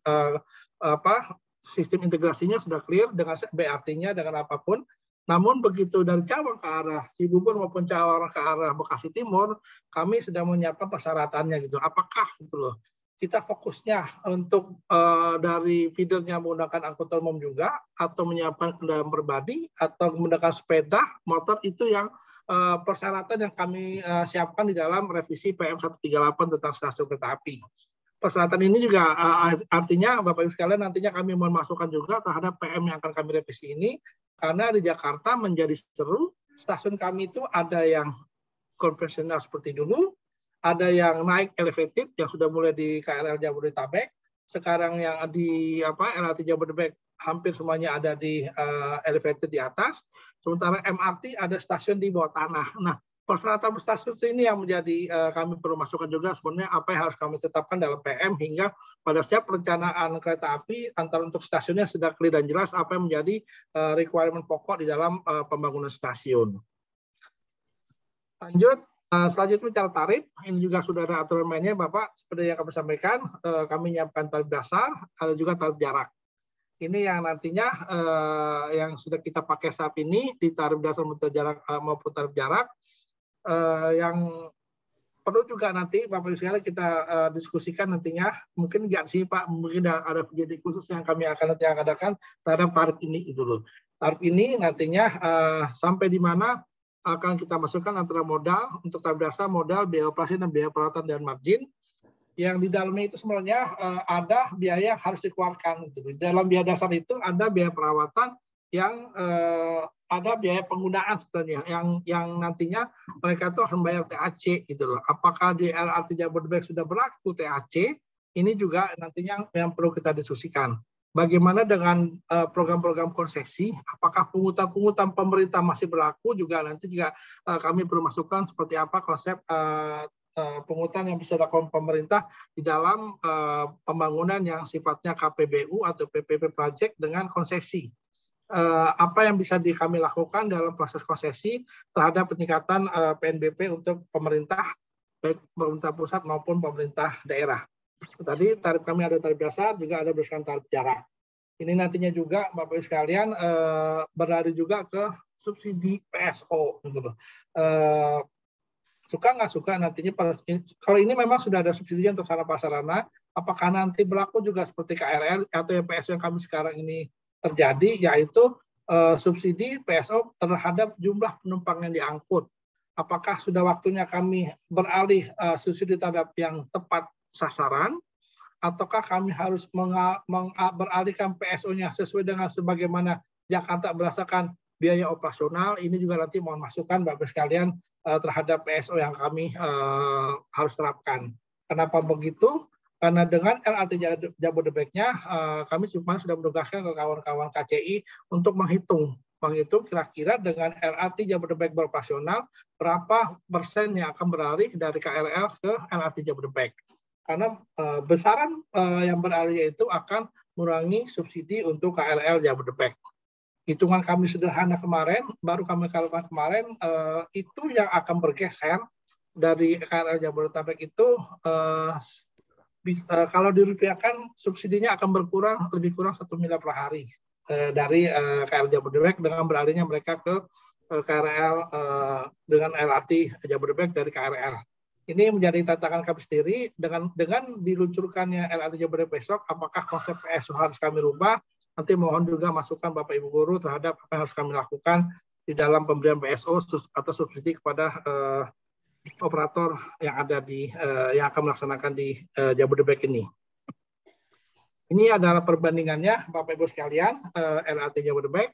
sistem integrasinya sudah clear dengan BRT-nya dengan apapun. Namun begitu dari Cawang ke arah Cibubur maupun Cawang ke arah Bekasi Timur, kami sedang menyiapkan persyaratannya gitu. Apakah gitu loh? Kita fokusnya untuk dari feedernya menggunakan angkutan umum juga, atau menyiapkan kendaraan pribadi, atau menggunakan sepeda, motor, itu yang persyaratan yang kami siapkan di dalam revisi PM 138 tentang stasiun kereta api. Persyaratan ini juga artinya Bapak Ibu sekalian nantinya kami mohon masukan juga terhadap PM yang akan kami revisi ini, karena di Jakarta menjadi seru, stasiun kami itu ada yang konvensional seperti dulu, ada yang naik elevated yang sudah mulai di KRL Jabodetabek, sekarang yang di LRT Jabodebek hampir semuanya ada di elevated di atas, sementara MRT ada stasiun di bawah tanah. Nah, persyaratan stasiun ini yang menjadi kami perlu masukkan juga sebenarnya apa yang harus kami tetapkan dalam PM hingga pada setiap perencanaan kereta api antara untuk stasiunnya sudah clear dan jelas apa yang menjadi requirement pokok di dalam pembangunan stasiun. Lanjut, selanjutnya cara tarif, ini juga sudah ada aturan mainnya Bapak, seperti yang kami sampaikan, kami menyiapkan tarif dasar, ada juga tarif jarak. Ini yang nantinya yang sudah kita pakai saat ini di tarif dasar maupun tarif jarak, yang perlu juga nanti Bapak Ibu sekalian kita diskusikan nantinya, mungkin nggak sih Pak, mungkin ada jadi khusus yang kami akan nanti adakan terhadap tarif ini itu loh. Tarif ini nantinya sampai di mana akan kita masukkan antara modal untuk tarif dasar, modal, biaya operasi dan biaya perawatan dan margin. Yang di dalamnya itu sebenarnya ada biaya yang harus dikeluarkan. Di dalam biaya dasar itu ada biaya perawatan yang ada biaya penggunaan sebenarnya yang nantinya mereka itu harus membayar TAC gitu loh. Apakah di LRT Jabodebek sudah berlaku TAC? Ini juga nantinya yang perlu kita diskusikan. Bagaimana dengan program-program konsesi? Apakah pungutan-pungutan pemerintah masih berlaku? Juga nanti juga kami perlu masukkan seperti apa konsep pungutan yang bisa dilakukan pemerintah di dalam pembangunan yang sifatnya KPBU atau PPP project dengan konsesi. Apa yang bisa kami lakukan dalam proses konsesi terhadap peningkatan PNBP untuk pemerintah, baik pemerintah pusat maupun pemerintah daerah. Tadi tarif kami ada tarif dasar, juga ada berdasarkan tarif jarak. Ini nantinya juga Bapak Ibu sekalian berlari juga ke subsidi PSO. Gitu loh. Suka nggak suka nantinya kalau ini memang sudah ada subsidi untuk sarana prasarana, apakah nanti berlaku juga seperti KRL atau yang PSO yang kami sekarang ini terjadi, yaitu subsidi PSO terhadap jumlah penumpang yang diangkut. Apakah sudah waktunya kami beralih subsidi terhadap yang tepat sasaran ataukah kami harus beralihkan PSO-nya sesuai dengan sebagaimana Jakarta berdasarkan biaya operasional. Ini juga nanti mohon masukan Bapak sekalian terhadap PSO yang kami harus terapkan. Kenapa begitu? Karena dengan LRT Jabodebeknya, kami cuma sudah menugaskan ke kawan-kawan KCI untuk menghitung kira-kira dengan LRT Jabodebek beroperasional, berapa persen yang akan beralih dari KRL ke LRT Jabodebek. Karena besaran yang beralih itu akan mengurangi subsidi untuk KRL Jabodebek. Hitungan kami sederhana kemarin, baru kami lakukan kemarin, itu yang akan bergeser dari KRL Jabodebek itu, kalau dirupiahkan subsidinya akan berkurang lebih kurang 1 miliar per hari dari KRL Jabodebek dengan beralihnya mereka ke KRL dengan LRT Jabodebek dari KRL. Ini menjadi tantangan kami sendiri dengan diluncurkannya LRT Jabodebek besok. Apakah konsep PSO harus kami rubah? Nanti mohon juga masukan Bapak Ibu Guru terhadap apa yang harus kami lakukan di dalam pemberian PSO atau subsidi kepada operator yang ada yang akan melaksanakan di Jabodebek ini. Ini adalah perbandingannya Bapak Ibu sekalian, LRT Jabodebek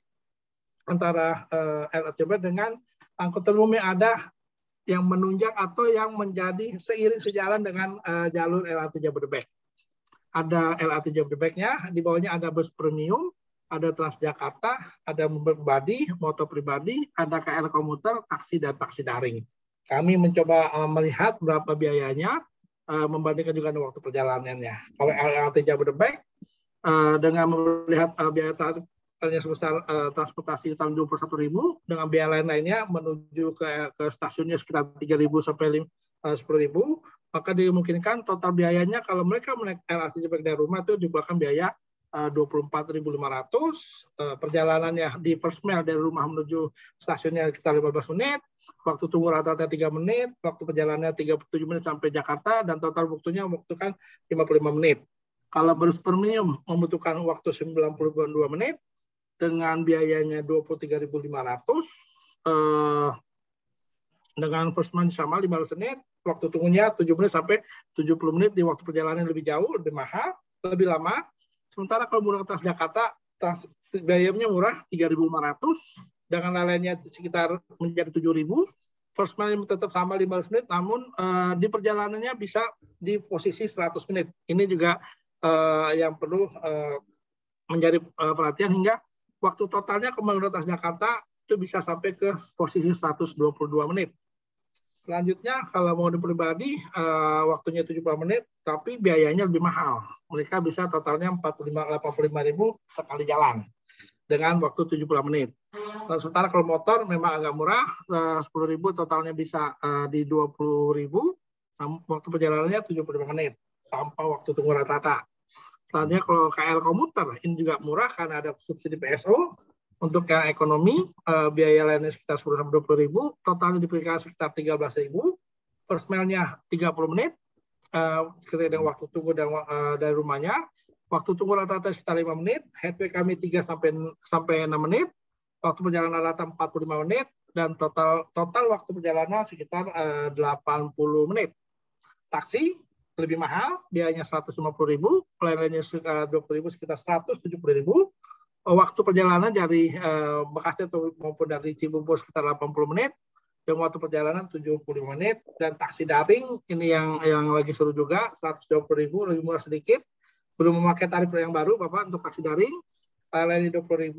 antara LRT Jabodebek dengan angkutan umum yang ada yang menunjang atau yang menjadi seiring sejalan dengan jalur LRT Jabodebek. Ada LRT Jabodebeknya, di bawahnya ada bus premium, ada Transjakarta, ada pribadi, motor pribadi, ada KRL komuter, taksi dan taksi daring. Kami mencoba melihat berapa biayanya, membandingkan juga dengan waktu perjalanannya. Kalau LRT Jabodebek, dengan melihat biaya tarifnya sebesar transportasi tahun 21.000, dengan biaya lain-lainnya menuju ke stasiunnya sekitar 3.000 sampai 10.000, maka dimungkinkan total biayanya kalau mereka menaik LRT Jabodebek dari rumah itu dikeluarkan biaya 24.500, perjalanannya di first mile dari rumah menuju stasiunnya sekitar 15 menit, waktu tunggu rata-rata 3 menit, waktu perjalanannya 37 menit sampai Jakarta, dan total waktunya membutuhkan 55 menit. Kalau bus premium membutuhkan waktu 92 menit, dengan biayanya 23.500, dengan first mile sama 15 menit, waktu tunggunya 7 menit sampai 70 menit, di waktu perjalanan lebih jauh, lebih mahal, lebih lama. Sementara kalau menggunakan Transjakarta, biayanya murah 3.500, dengan lainnya sekitar menjadi 7.000. First mile tetap sama 15 menit, namun di perjalanannya bisa di posisi 100 menit. Ini juga yang perlu menjadi perhatian, hingga waktu totalnya menggunakan Transjakarta itu bisa sampai ke posisi 122 menit. Selanjutnya, kalau mau di pribadi, waktunya 70 menit, tapi biayanya lebih mahal. Mereka bisa totalnya 85.000 sekali jalan, dengan waktu 70 menit. Sementara kalau motor memang agak murah, 10.000 totalnya bisa di 20.000, waktu perjalanannya 75 menit, tanpa waktu tunggu rata-rata. Selanjutnya kalau KRL komuter, ini juga murah karena ada subsidi PSO. Untuk yang ekonomi, biaya lainnya sekitar 10.000-20.000, totalnya diberikan sekitar 13.000, first mile-nya 30 menit, sekitar dengan waktu tunggu dari rumahnya, waktu tunggu rata-rata sekitar 5 menit, headway kami 3-6 menit, waktu perjalanan rata 45 menit, dan total waktu perjalanan sekitar 80 menit. Taksi lebih mahal, biayanya 150.000, lainnya sekitar 20.000, sekitar 170.000. Waktu perjalanan dari Bekasi maupun dari Cibubur sekitar 80 menit, dan waktu perjalanan 75 menit, dan taksi daring ini yang lagi seru juga, 120.000, lebih murah sedikit, belum memakai tarif yang baru Bapak untuk taksi daring, lainnya 20.000,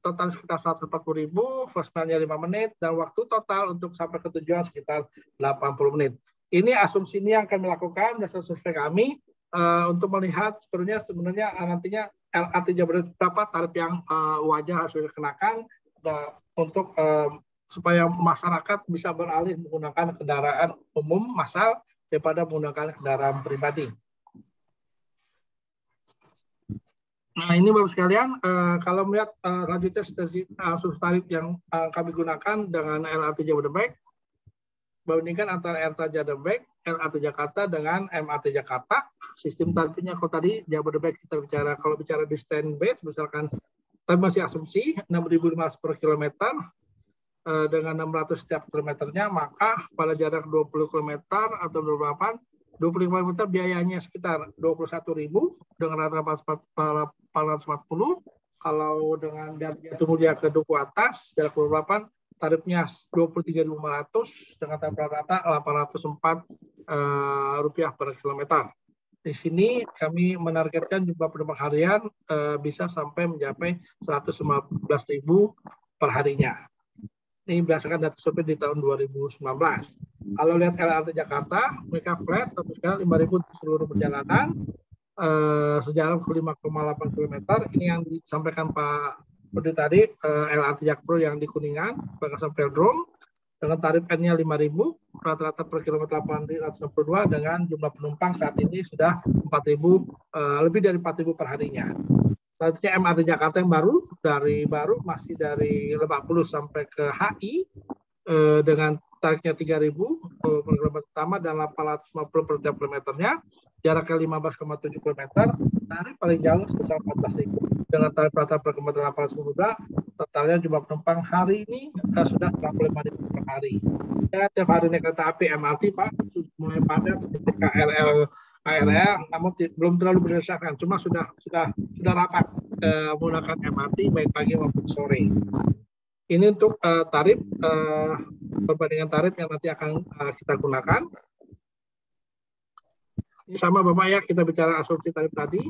total sekitar 140.000, first mile-nya 5 menit, dan waktu total untuk sampai ke tujuan sekitar 80 menit. Ini asumsi ini yang kami lakukan dasar survei kami untuk melihat sebenarnya nantinya LRT Jabodebek berapa tarif yang wajar harus dikenakan untuk supaya masyarakat bisa beralih menggunakan kendaraan umum massal daripada menggunakan kendaraan pribadi. Nah, ini Bapak sekalian, kalau melihat lanjutnya subsidi tarif yang kami gunakan dengan LRT Jabodebek, bandingkan antara LRT Jabodebek, LRT Jakarta dengan MRT Jakarta, sistem tarifnya kalau tadi Jabodebek kita bicara, kalau bicara di stand base, misalkan tapi masih asumsi 6.500 per kilometer dengan 600 setiap kilometernya, maka pada jarak 20 km atau 28 25 km biayanya sekitar 21.000 dengan rata-rata 440. Kalau dengan Jati Mulia ke Duku Atas jarak 28 tarifnya 23.500 dengan tarif rata 804 rupiah per kilometer. Di sini kami menargetkan jumlah penumpang harian bisa sampai mencapai 115.000 per harinya. Ini berdasarkan data survei di tahun 2019. Kalau lihat LRT Jakarta, mereka flat, tapi sekarang 5.000 di seluruh perjalanan, sejarak 5,8 km. Ini yang disampaikan Pak Budi tadi, LRT Jakpro yang di Kuningan, Bangkasan Velodrome, dengan tarif N-nya 5.000, rata-rata per kilometer 862, dengan jumlah penumpang saat ini sudah 4.000, lebih dari 4.000 per harinya. Selanjutnya MRT Jakarta yang baru masih dari Lebak Bulus sampai ke HI dengan tarifnya 3.000 per kilometer pertama dan 850 per tiap kilometernya, jaraknya 15,7 km, tarif paling jauh sebesar 14.000 dengan tarif rata per kilometer 852, totalnya jumlah penumpang hari ini sudah 95.000 per hari. Ya, tiap hari naik kereta api MRT Pak sudah mulai padat seperti KRL, namun belum terlalu berdasarkan, cuma sudah rapat menggunakan MRT baik pagi maupun sore. Ini untuk tarif perbandingan tarif yang nanti akan kita gunakan. Ini sama Bapak ya, kita bicara asumsi tarif tadi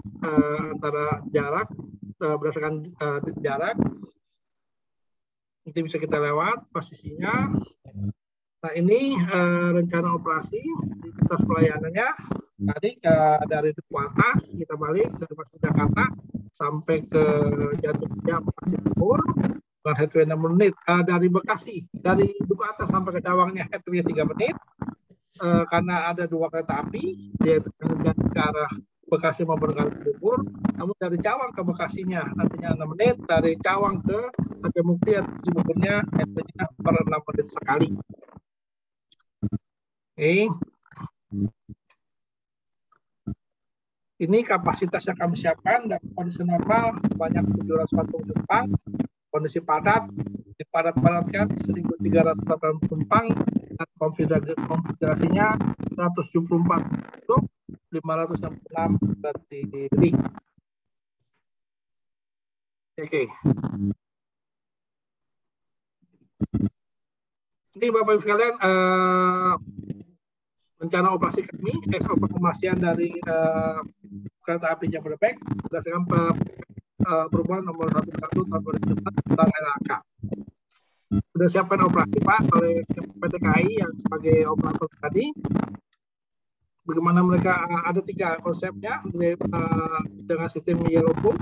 antara jarak berdasarkan jarak. Nanti bisa kita lewat posisinya. Nah ini rencana operasi di atas pelayanannya. Tadi dari Duku Atas kita balik dari Masuk Jakarta sampai ke Jati Mulia Bekasi Timur dengan headway 6 menit. Dari Bekasi, dari Duku Atas sampai ke Cawangnya headway 3 menit. Karena ada 2 kereta api, yaitu ke arah Bekasi maupun ke Timur. Namun dari Cawang ke Bekasinya nantinya 6 menit, dari Cawang ke Harjamukti atau Cibuburnya headway-nya per 6 menit sekali. Oke. Ini kapasitas yang kami siapkan dan kondisi normal sebanyak 740 penumpang, kondisi padat dipadat-padatkan 1.380 penumpang dan konfigurasinya 174 duduk, 566 berdiri. Oke. Ini Bapak Ibu sekalian rencana operasi kami, SOP pengemasan dari kereta api Jabodebek berdasarkan perubahan nomor 11 tahun 2004 tentang LHK. Sudah siapkan operasi Pak oleh PT KAI yang sebagai operator tadi. Bagaimana mereka ada 3 konsepnya dengan sistem Yellow Book,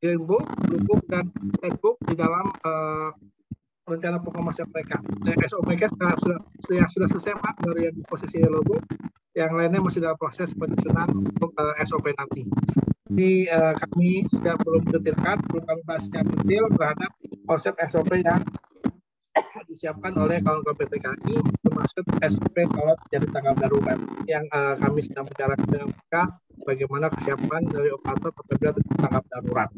Green Book, Blue Book, dan Red Book di dalam rencana pengemasan mereka. SOP mereka sudah selesai Pak dari yang di posisi Yellow Book, yang lainnya masih dalam proses penyusunan untuk SOP nanti. Ini kami sudah belum detailkan, belum kami bahas secara detail terhadap konsep SOP yang disiapkan oleh kawan-kawan PT KAI, termasuk SOP kalau terjadi tanggap darurat yang kami sedang bicarakan dengan mereka bagaimana kesiapan dari operator apabila terjadi tanggap darurat.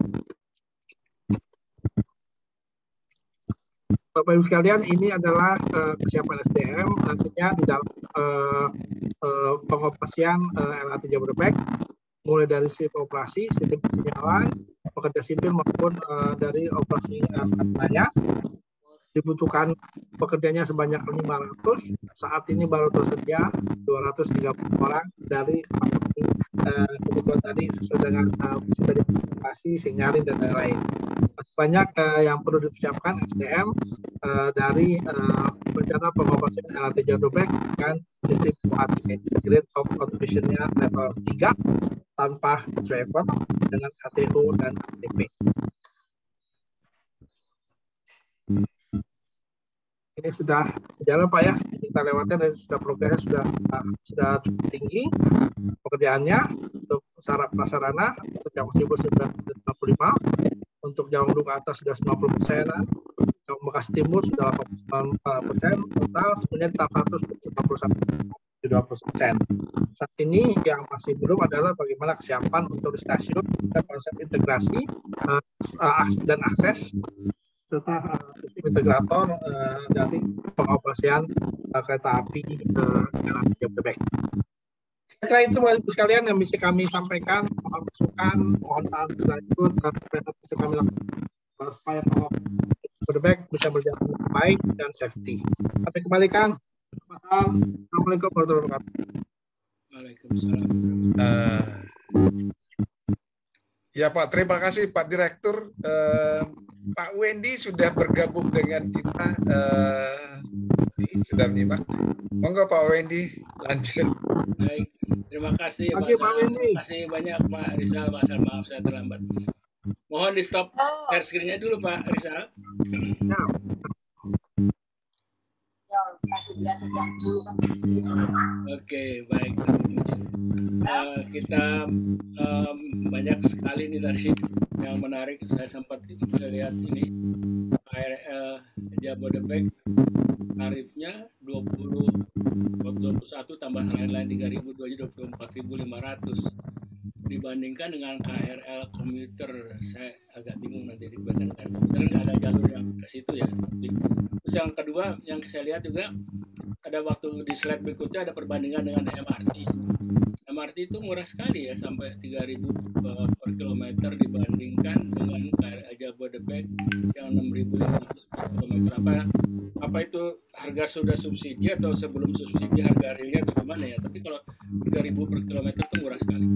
Bapak Ibu sekalian, ini adalah kesiapan SDM nantinya di dalam pengoperasian LRT Jabodebek, mulai dari sistem operasi, sistem pensinyalan, pekerja sipil maupun dari operasi sarana. Dibutuhkan pekerjanya sebanyak 500, saat ini baru tersedia 230 orang dari kebutuhan tadi sesuai dengan dari operasi, sinyalin, dan lain-lain. Banyak yang perlu dipersiapkan SDM dari rencana pengoperasian LRT Jabodebek dengan sistem Grade of Automation-nya level 3 tanpa driver dengan ATO dan ATP. Ini sudah berjalan Pak ya, kita lewatkan dan sudah progresnya sudah cukup tinggi pekerjaannya untuk sarana prasarana untuk Cawang Cibubur 95, untuk Cawang Duku Atas sudah 90%, Cawang Bekasi Timur sudah 89%, total sebenarnya di tahap 191%. Saat ini yang masih belum adalah bagaimana kesiapan untuk di stasiun dan konsep integrasi dan akses serta sistem integrator dari pengoperasian kereta api LRT Jabodebek. Kira itu Bapak Ibu sekalian yang bisa kami sampaikan, mohon masukan, mohon tahan lanjut, bisa kami lakukan supaya Bodebek bisa berjalan dengan baik dan safety. Kami kembalikan. Assalamualaikum warahmatullahi wabarakatuh. Waalaikumsalam. Ya Pak, terima kasih Pak Direktur. Pak Wendy sudah bergabung dengan kita. Sudah menyimak. Monggo Pak Wendy, lanjut. Baik, terima kasih Pak. Terima kasih banyak Pak Rizal. Maaf saya terlambat. Mohon di stop share screen-nya dulu Pak Rizal. Oke, baik. Kita banyak sekali nih tadi yang menarik. Saya sempat lihat ini KRL Jabodebek tarifnya 21 tambah lain-lain 3.000, 24.500 dibandingkan dengan KRL komuter. Saya agak bingung nanti dibandingkan dengan komuter, nggak ada jalur yang ke situ ya. Terus yang kedua yang saya lihat juga ada waktu di slide berikutnya ada perbandingan dengan MRT. MRT itu murah sekali ya, sampai 3.000 per kilometer dibandingkan dengan KRL Jabodebek yang 6.500 per kilometer. Apa itu harga sudah subsidi atau sebelum subsidi harga realnya atau gimana ya? Tapi kalau 3.000 per kilometer itu murah sekali.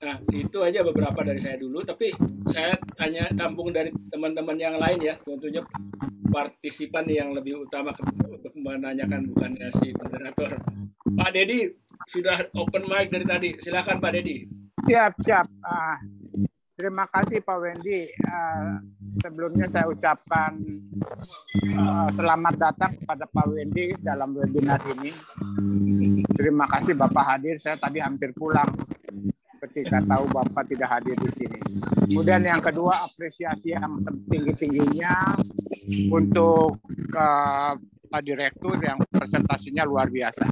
Nah, itu aja beberapa dari saya dulu, tapi saya tanya tampung dari teman-teman yang lain ya, tentunya partisipan yang lebih utama untuk menanyakan, bukannya si moderator. Pak Dedi sudah open mic dari tadi, silakan Pak Dedi. Siap. Terima kasih Pak Wendy. Sebelumnya saya ucapkan selamat datang kepada Pak Wendy dalam webinar ini. Terima kasih Bapak hadir. Saya tadi hampir pulang ketika tahu Bapak tidak hadir di sini. Kemudian yang kedua, apresiasi yang setinggi-tingginya untuk Pak Direktur yang presentasinya luar biasa,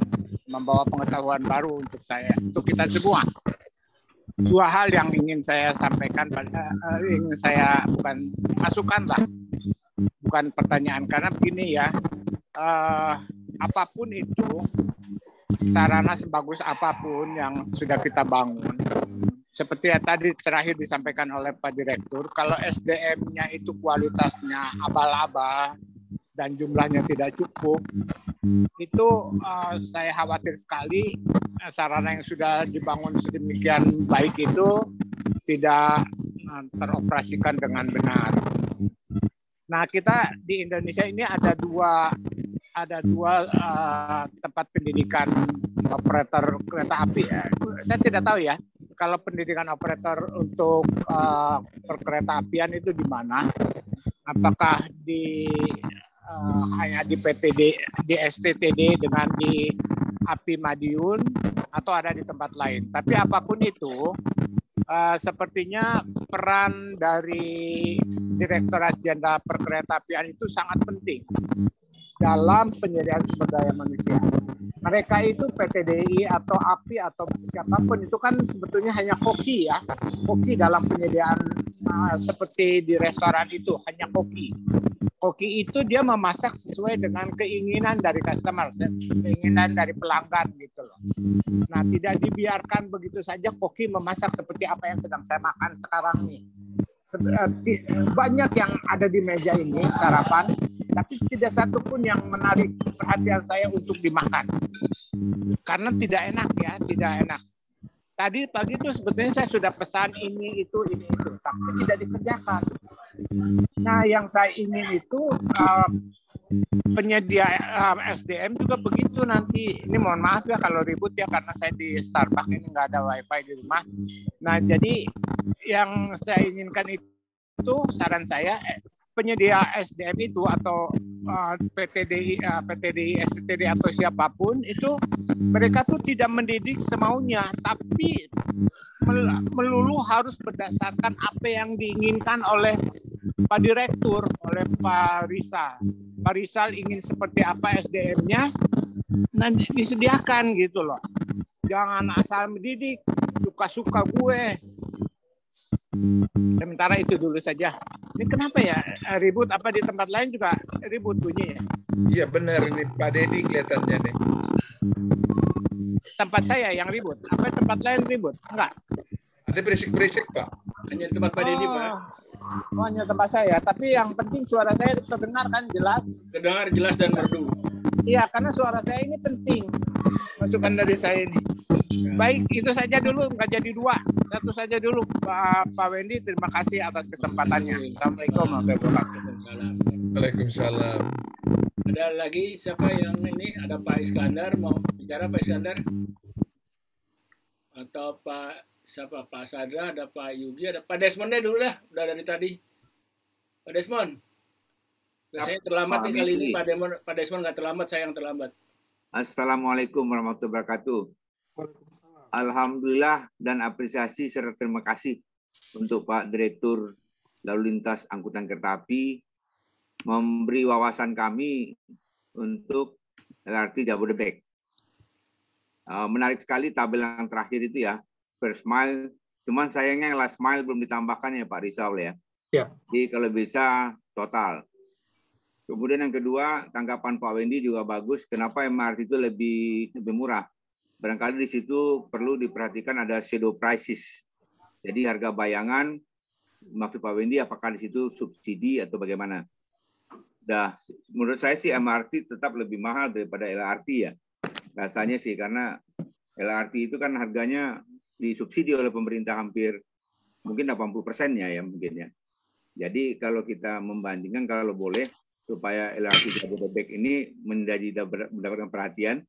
membawa pengetahuan baru untuk saya, untuk kita semua. Dua hal yang ingin saya sampaikan, ingin saya bukan masukan lah, bukan pertanyaan, karena begini ya, apapun itu, sarana sebagus apapun yang sudah kita bangun, seperti yang tadi terakhir disampaikan oleh Pak Direktur, kalau SDM-nya itu kualitasnya abal-abal dan jumlahnya tidak cukup, itu saya khawatir sekali sarana yang sudah dibangun sedemikian baik itu tidak teroperasikan dengan benar. Nah, kita di Indonesia ini ada dua tempat pendidikan operator kereta api ya. Saya tidak tahu ya kalau pendidikan operator untuk perkereta apian itu di mana. Apakah hanya di PTD, di STTD dengan di API Madiun, atau ada di tempat lain. Tapi apapun itu, sepertinya peran dari Direktorat Jenderal Perkeretaapian itu sangat penting dalam penyediaan sumber daya manusia. Mereka itu PTDI atau API atau siapapun itu kan sebetulnya hanya koki ya. Koki dalam penyediaan seperti di restoran itu hanya koki. Koki itu dia memasak sesuai dengan keinginan dari customer, keinginan dari pelanggan gitu loh. Nah, tidak dibiarkan begitu saja koki memasak seperti apa yang sedang saya makan sekarang nih. Banyak yang ada di meja ini sarapan, tapi tidak satu pun yang menarik perhatian saya untuk dimakan. Karena tidak enak ya, tidak enak. Tadi pagi itu sebetulnya saya sudah pesan ini, itu, tapi tidak dikerjakan. Nah, yang saya ingin itu penyedia SDM juga begitu nanti. Ini mohon maaf ya kalau ribut ya, karena saya di Starbucks ini nggak ada wifi di rumah. Nah, jadi yang saya inginkan itu saran saya, penyedia SDM itu atau PTDI, STTD atau siapapun itu, mereka tuh tidak mendidik semaunya, tapi melulu harus berdasarkan apa yang diinginkan oleh Pak Direktur, oleh Pak Rizal. Pak Rizal ingin seperti apa SDM-nya, nanti disediakan gitu loh. Jangan asal mendidik, suka-suka gue. Sementara itu dulu saja. Ini kenapa ya ribut, apa di tempat lain juga ribut bunyi ya? Iya benar, ini Pak Dedi kelihatannya nih. tempat saya yang ribut? Apa tempat lain ribut? Enggak. Ada berisik-berisik, Pak. Hanya di tempat Pak Deddy, Pak. Oh, hanya tempat saya. Tapi yang penting suara saya terdengar kan jelas. Kedengar jelas dan merdu. Iya, karena suara saya ini penting. Masukan dari saya ini. Baik, itu saja dulu. Nggak jadi dua. Satu saja dulu. Pak Wendy, terima kasih atas kesempatannya. Assalamualaikum warahmatullahi wabarakatuh. Waalaikumsalam. Ada lagi siapa yang ini? Ada Pak Iskandar, mau bicara Pak Iskandar? Atau Pak siapa? Pak Sadra, ada Pak Yugi, ada Pak Desmond deh dulu dah. Udah dari tadi. Pak Desmond. Saya terlambat nih kali ini. Pak Desmond nggak terlambat, saya yang terlambat. Assalamualaikum warahmatullahi wabarakatuh. Alhamdulillah dan apresiasi serta terima kasih untuk Pak Direktur Lalu Lintas Angkutan Kereta Api memberi wawasan kami untuk LRT Jabodebek. Menarik sekali tabel yang terakhir itu ya, first mile. Cuman sayangnya last mile belum ditambahkan ya Pak Rizal ya. Ya. Jadi kalau bisa total. Kemudian yang kedua, tanggapan Pak Wendy juga bagus. Kenapa MRT itu lebih murah? Barangkali di situ perlu diperhatikan ada shadow prices. Jadi harga bayangan, maksud Pak Wendy apakah di situ subsidi atau bagaimana? Menurut saya sih MRT tetap lebih mahal daripada LRT ya. Rasanya sih karena LRT itu kan harganya disubsidi oleh pemerintah hampir mungkin 80%-nya ya mungkin ya. Jadi kalau kita membandingkan kalau boleh supaya LRT Jabodebek ini mendapatkan perhatian,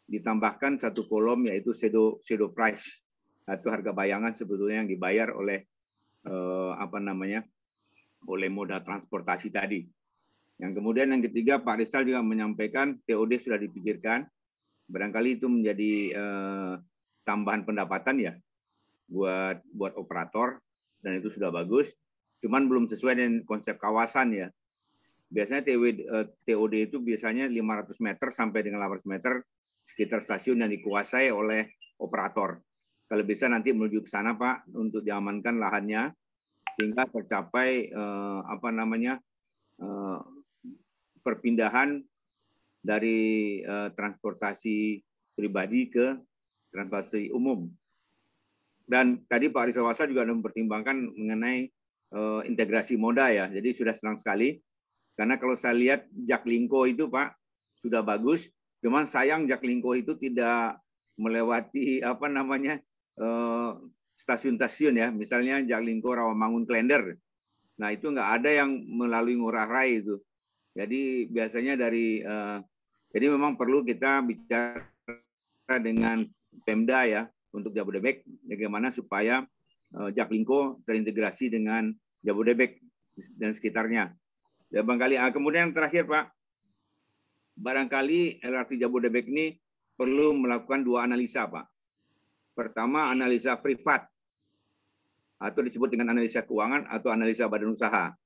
ditambahkan satu kolom yaitu shadow price atau harga bayangan sebetulnya yang dibayar oleh oleh moda transportasi tadi. Yang kemudian yang ketiga Pak Rizal juga menyampaikan TOD sudah dipikirkan, barangkali itu menjadi tambahan pendapatan ya buat operator dan itu sudah bagus. Cuman belum sesuai dengan konsep kawasan ya. Biasanya TOD itu biasanya 500 meter sampai dengan 800 meter sekitar stasiun yang dikuasai oleh operator. Kalau bisa nanti menuju ke sana Pak untuk diamankan lahannya sehingga tercapai perpindahan dari transportasi pribadi ke transportasi umum. Dan tadi Pak Rizal Wasal juga mempertimbangkan mengenai integrasi moda ya. Jadi sudah senang sekali. Karena kalau saya lihat Jaklingko itu Pak sudah bagus. Cuman sayang Jaklingko itu tidak melewati stasiun-stasiun ya. Misalnya Jaklingko Rawamangun Klender. Nah itu nggak ada yang melalui Ngurah Rai itu. Jadi biasanya jadi memang perlu kita bicara dengan Pemda ya untuk Jabodebek bagaimana supaya Jaklingko terintegrasi dengan Jabodebek dan sekitarnya. Ya barangkali kemudian yang terakhir Pak, barangkali LRT Jabodebek ini perlu melakukan dua analisa Pak. Pertama analisa privat atau disebut dengan analisa keuangan atau analisa badan usaha.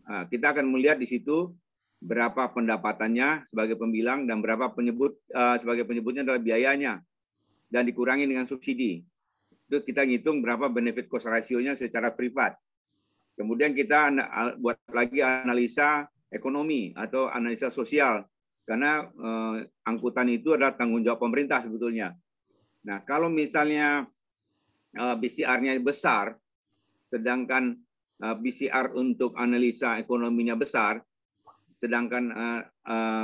Nah, kita akan melihat di situ berapa pendapatannya sebagai pembilang dan berapa sebagai penyebutnya adalah biayanya dan dikurangi dengan subsidi. Itu kita ngitung berapa benefit cost ratio-nya secara privat. Kemudian kita buat lagi analisa ekonomi atau analisa sosial karena angkutan itu adalah tanggung jawab pemerintah sebetulnya. Nah, kalau misalnya BCR-nya besar, sedangkan BCR untuk analisa ekonominya besar, sedangkan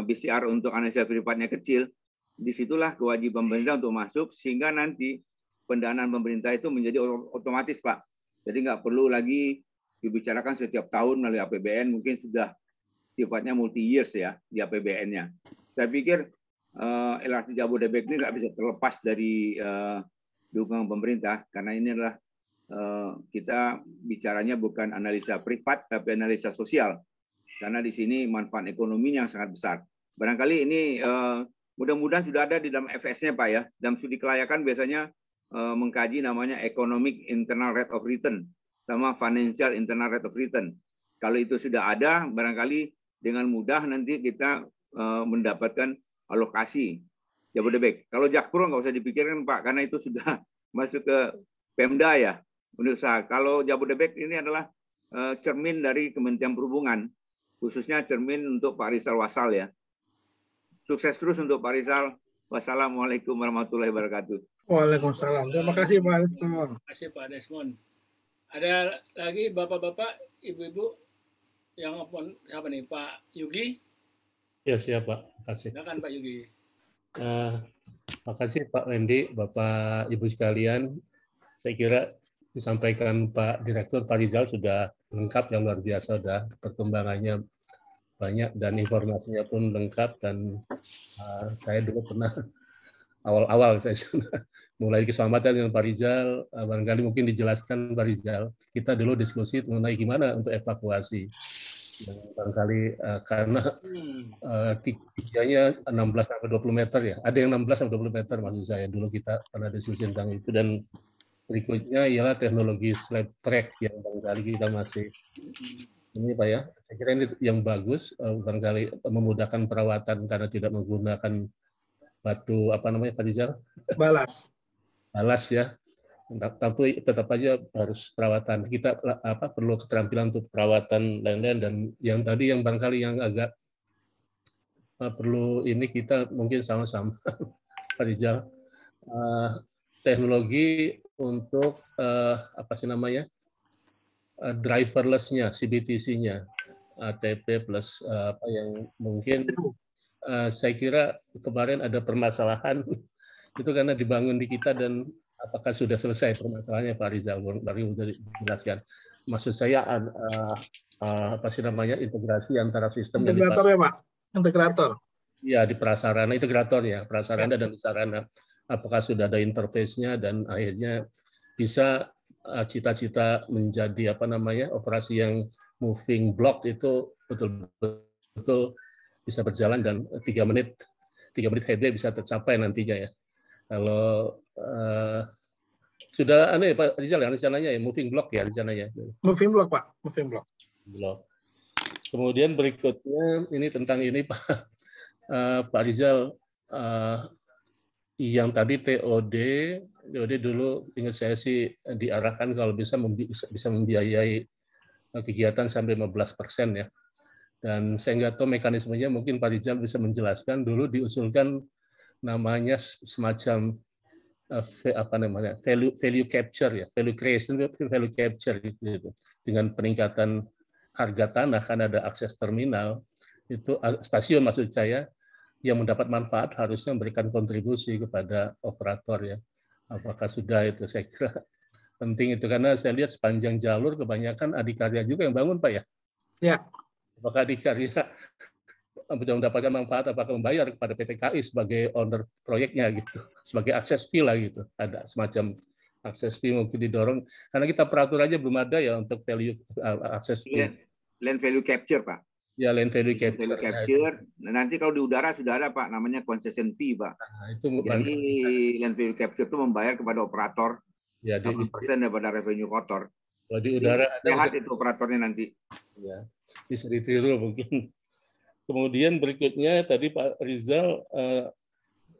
BCR untuk analisa privatnya kecil, disitulah kewajiban pemerintah untuk masuk sehingga nanti pendanaan pemerintah itu menjadi otomatis Pak. Jadi nggak perlu lagi dibicarakan setiap tahun melalui APBN, mungkin sudah sifatnya multi years ya di APBN-nya. Saya pikir LRT Jabodebek ini nggak bisa terlepas dari dukungan pemerintah karena ini adalah kita bicaranya bukan analisa privat tapi analisa sosial karena di sini manfaat ekonominya yang sangat besar. Barangkali ini mudah-mudahan sudah ada di dalam FS-nya Pak ya. Dalam studi kelayakan biasanya mengkaji namanya Economic Internal Rate of Return sama Financial Internal Rate of Return. Kalau itu sudah ada, barangkali dengan mudah nanti kita mendapatkan alokasi Jabodebek. Kalau Jakpro nggak usah dipikirkan Pak, karena itu sudah masuk ke Pemda ya, unit usaha. Kalau Jabodebek ini adalah cermin dari Kementerian Perhubungan, khususnya cermin untuk Pak Rizal Wasal ya. Sukses terus untuk Pak Rizal. Wassalamualaikum warahmatullahi wabarakatuh. Waalaikumsalam. Terima kasih Pak Desmond. Terima kasih Pak Desmond. Ada lagi bapak-bapak, ibu-ibu yang siapa nih? Pak Yugi? Ya, siap Pak. Terima kasih. Silakan Pak Yugi. Terima kasih Pak Wendy, Bapak Ibu sekalian. Saya kira disampaikan Pak Direktur Pak Rizal sudah lengkap, yang luar biasa, sudah perkembangannya banyak dan informasinya pun lengkap. Dan saya dulu pernah awal-awal saya mulai keselamatan dengan Pak Rizal, barangkali mungkin dijelaskan Pak Rizal, kita dulu diskusi mengenai gimana untuk evakuasi. Dan barangkali karena tingginya 16-20 meter ya, ada yang 16-20 meter maksud saya, dulu kita pernah diskusi tentang itu. Dan berikutnya ialah teknologi slab track yang barangkali kita masih ini Pak ya, saya kira ini yang bagus, barangkali memudahkan perawatan karena tidak menggunakan batu apa namanya Pak Rizal? Balas ya. Tapi tetap aja harus perawatan. Kita perlu keterampilan untuk perawatan lain-lain. Dan yang tadi yang barangkali yang agak perlu ini kita mungkin sama-sama Pak Rizal, teknologi untuk apa sih namanya, driverless-nya, CBTC-nya, ATP plus apa yang mungkin saya kira kemarin ada permasalahan itu karena dibangun di kita, dan apakah sudah selesai permasalahannya Pak Rizal? Baru dijelaskan. Maksud saya apa sih namanya, integrasi antara sistem integrator ya Pak, integrator. Ya, di prasarana, integrator ya, prasarana dan sarana. Apakah sudah ada interface-nya dan akhirnya bisa cita-cita menjadi apa namanya, operasi yang moving block itu betul-betul bisa berjalan dan 3 menit headway bisa tercapai nantinya ya. Kalau sudah aneh Pak Rizal ya rencananya ya, moving block ya rencananya. Moving block Pak, moving block. Kemudian berikutnya ini tentang ini Pak Pak Rizal, yang tadi TOD dulu ingat saya sih diarahkan kalau bisa membiayai kegiatan sampai 15% ya. Dan saya nggak tahu mekanismenya, mungkin Pak Rizal bisa menjelaskan. Dulu diusulkan namanya semacam apa namanya, value capture ya, value creation, value capture gitu. Dengan peningkatan harga tanah kan ada akses terminal, itu stasiun maksud saya, yang mendapat manfaat harusnya memberikan kontribusi kepada operator ya. Apakah sudah itu? Saya kira penting itu, karena saya lihat sepanjang jalur kebanyakan adikarya juga yang bangun Pak ya. Ya. Apakah adikarya sudah mendapatkan manfaat, apakah membayar kepada PT KAI sebagai owner proyeknya gitu, sebagai akses fee lah gitu. Ada semacam akses fee mungkin didorong, karena kita peraturannya belum ada ya untuk value akses fee. Land value capture Pak. Ya, land value capture. Nah, nanti kalau di udara sudah ada Pak, namanya concession fee Pak. Nah, itu jadi land value capture itu membayar kepada operator ya, 8% daripada revenue kotor. Kalau di udara ada sehat itu operatornya nanti. Ya, bisa ditiru mungkin. Kemudian berikutnya tadi Pak Rizal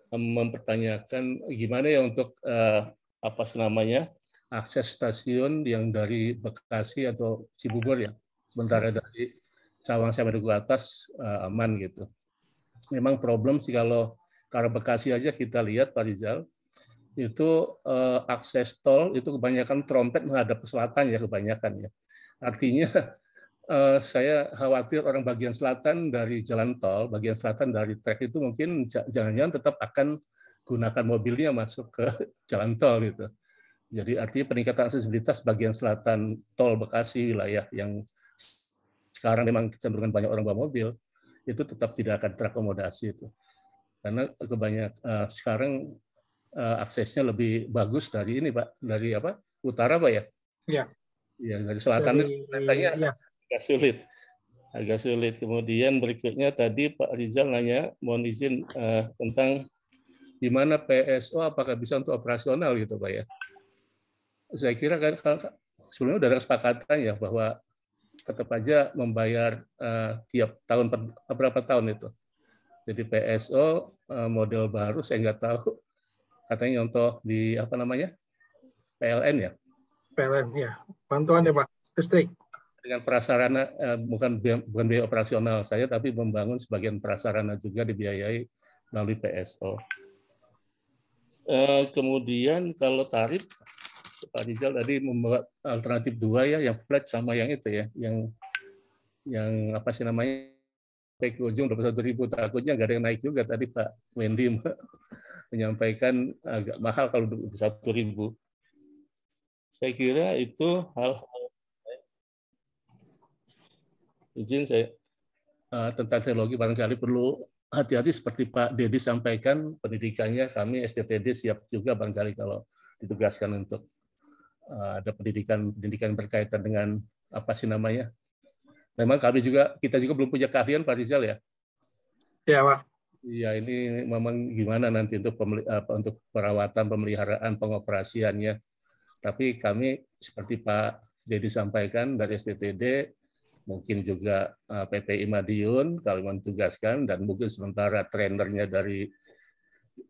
mempertanyakan gimana ya untuk apa namanya, akses stasiun yang dari Bekasi atau Cibubur ya, sementara dari Cawang sampai Duku Atas aman gitu. Memang problem sih kalau ke Bekasi aja kita lihat Pak Rizal, itu akses tol itu kebanyakan trompet menghadap ke selatan ya kebanyakan ya. Artinya saya khawatir orang bagian selatan dari jalan tol, bagian selatan dari trek itu mungkin jangan-jangan tetap akan gunakan mobilnya masuk ke jalan tol gitu. Jadi artinya peningkatan aksesibilitas bagian selatan tol Bekasi wilayah yang sekarang memang kecenderungan banyak orang bawa mobil, itu tetap tidak akan terakomodasi itu. Karena kebanyakan sekarang aksesnya lebih bagus dari ini Pak, dari apa? Utara Pak ya? Iya. Ya, dari selatan itu katanya agak sulit. Kemudian berikutnya tadi Pak Rizal nanya, mohon izin tentang di mana PSO apakah bisa untuk operasional gitu Pak ya. Saya kira kan sebelumnya sudah ada kesepakatan ya bahwa tetap aja membayar tiap tahun berapa tahun itu. Jadi PSO model baru saya nggak tahu, katanya contoh di apa namanya PLN ya. PLN ya, bantuan ya Pak, listrik. Dengan prasarana bukan biaya operasional saya, tapi membangun sebagian prasarana juga dibiayai melalui PSO. Kemudian kalau tarif, Pak Rizal tadi membuat alternatif 2 ya, yang flat sama yang itu ya, yang apa sih namanya, naik ke ujung 21.000, takutnya nggak ada yang naik juga. Tadi Pak Wendy menyampaikan agak mahal kalau 21.000. Saya kira itu hal-hal izin saya tentang teknologi barangkali perlu hati-hati seperti Pak Dedi sampaikan, pendidikannya kami STTD siap juga barangkali kalau ditugaskan untuk ada pendidikan berkaitan dengan apa sih namanya. Memang kita juga belum punya keahlian Pak Rizal ya. Ya Pak. Iya, ini memang gimana nanti untuk untuk perawatan, pemeliharaan, pengoperasiannya. Tapi kami seperti Pak Dedi sampaikan dari STTD, mungkin juga PPI Madiun kalau mentugaskan, dan mungkin sementara trainernya dari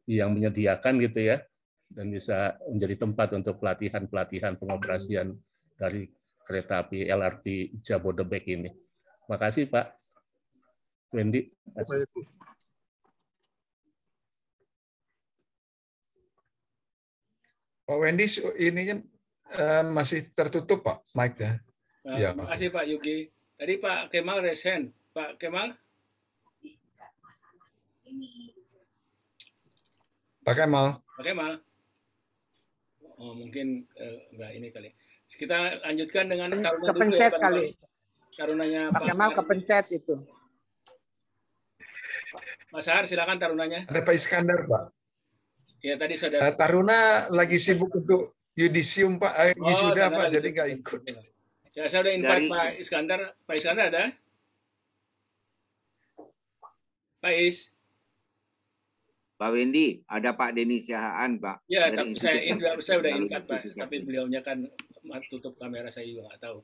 yang menyediakan gitu ya, dan bisa menjadi tempat untuk pelatihan pengoperasian dari kereta api LRT Jabodebek ini. Makasih Pak Wendy. Pak Wendy, ininya masih tertutup Pak mic-nya. Ya. Terima kasih Pak Yugi. Tadi Pak Kemal raise hand. Pak Kemal? Pak Kemal. Pak Kemal? Oh, mungkin enggak ini kali. Kita lanjutkan dengan taruna kepencet dulu ya, kali. Tarunanya Pak Kemal kepencet itu. Mas Sahar, silakan tarunanya. Ada Pak Iskandar, Pak. Ya, tadi saudara. Taruna lagi sibuk untuk yudisium, Pak. Wisuda, Pak, jadi nggak ikut. Ya, saya udah invite Pak Iskandar. Pak Iskandar ada? Pak Is. Pak Wendy, ada Pak Denny Syahaan, Pak. Ya, tapi saya udah invite, Pak. Tapi beliaunya kan tutup kamera, saya juga nggak tahu.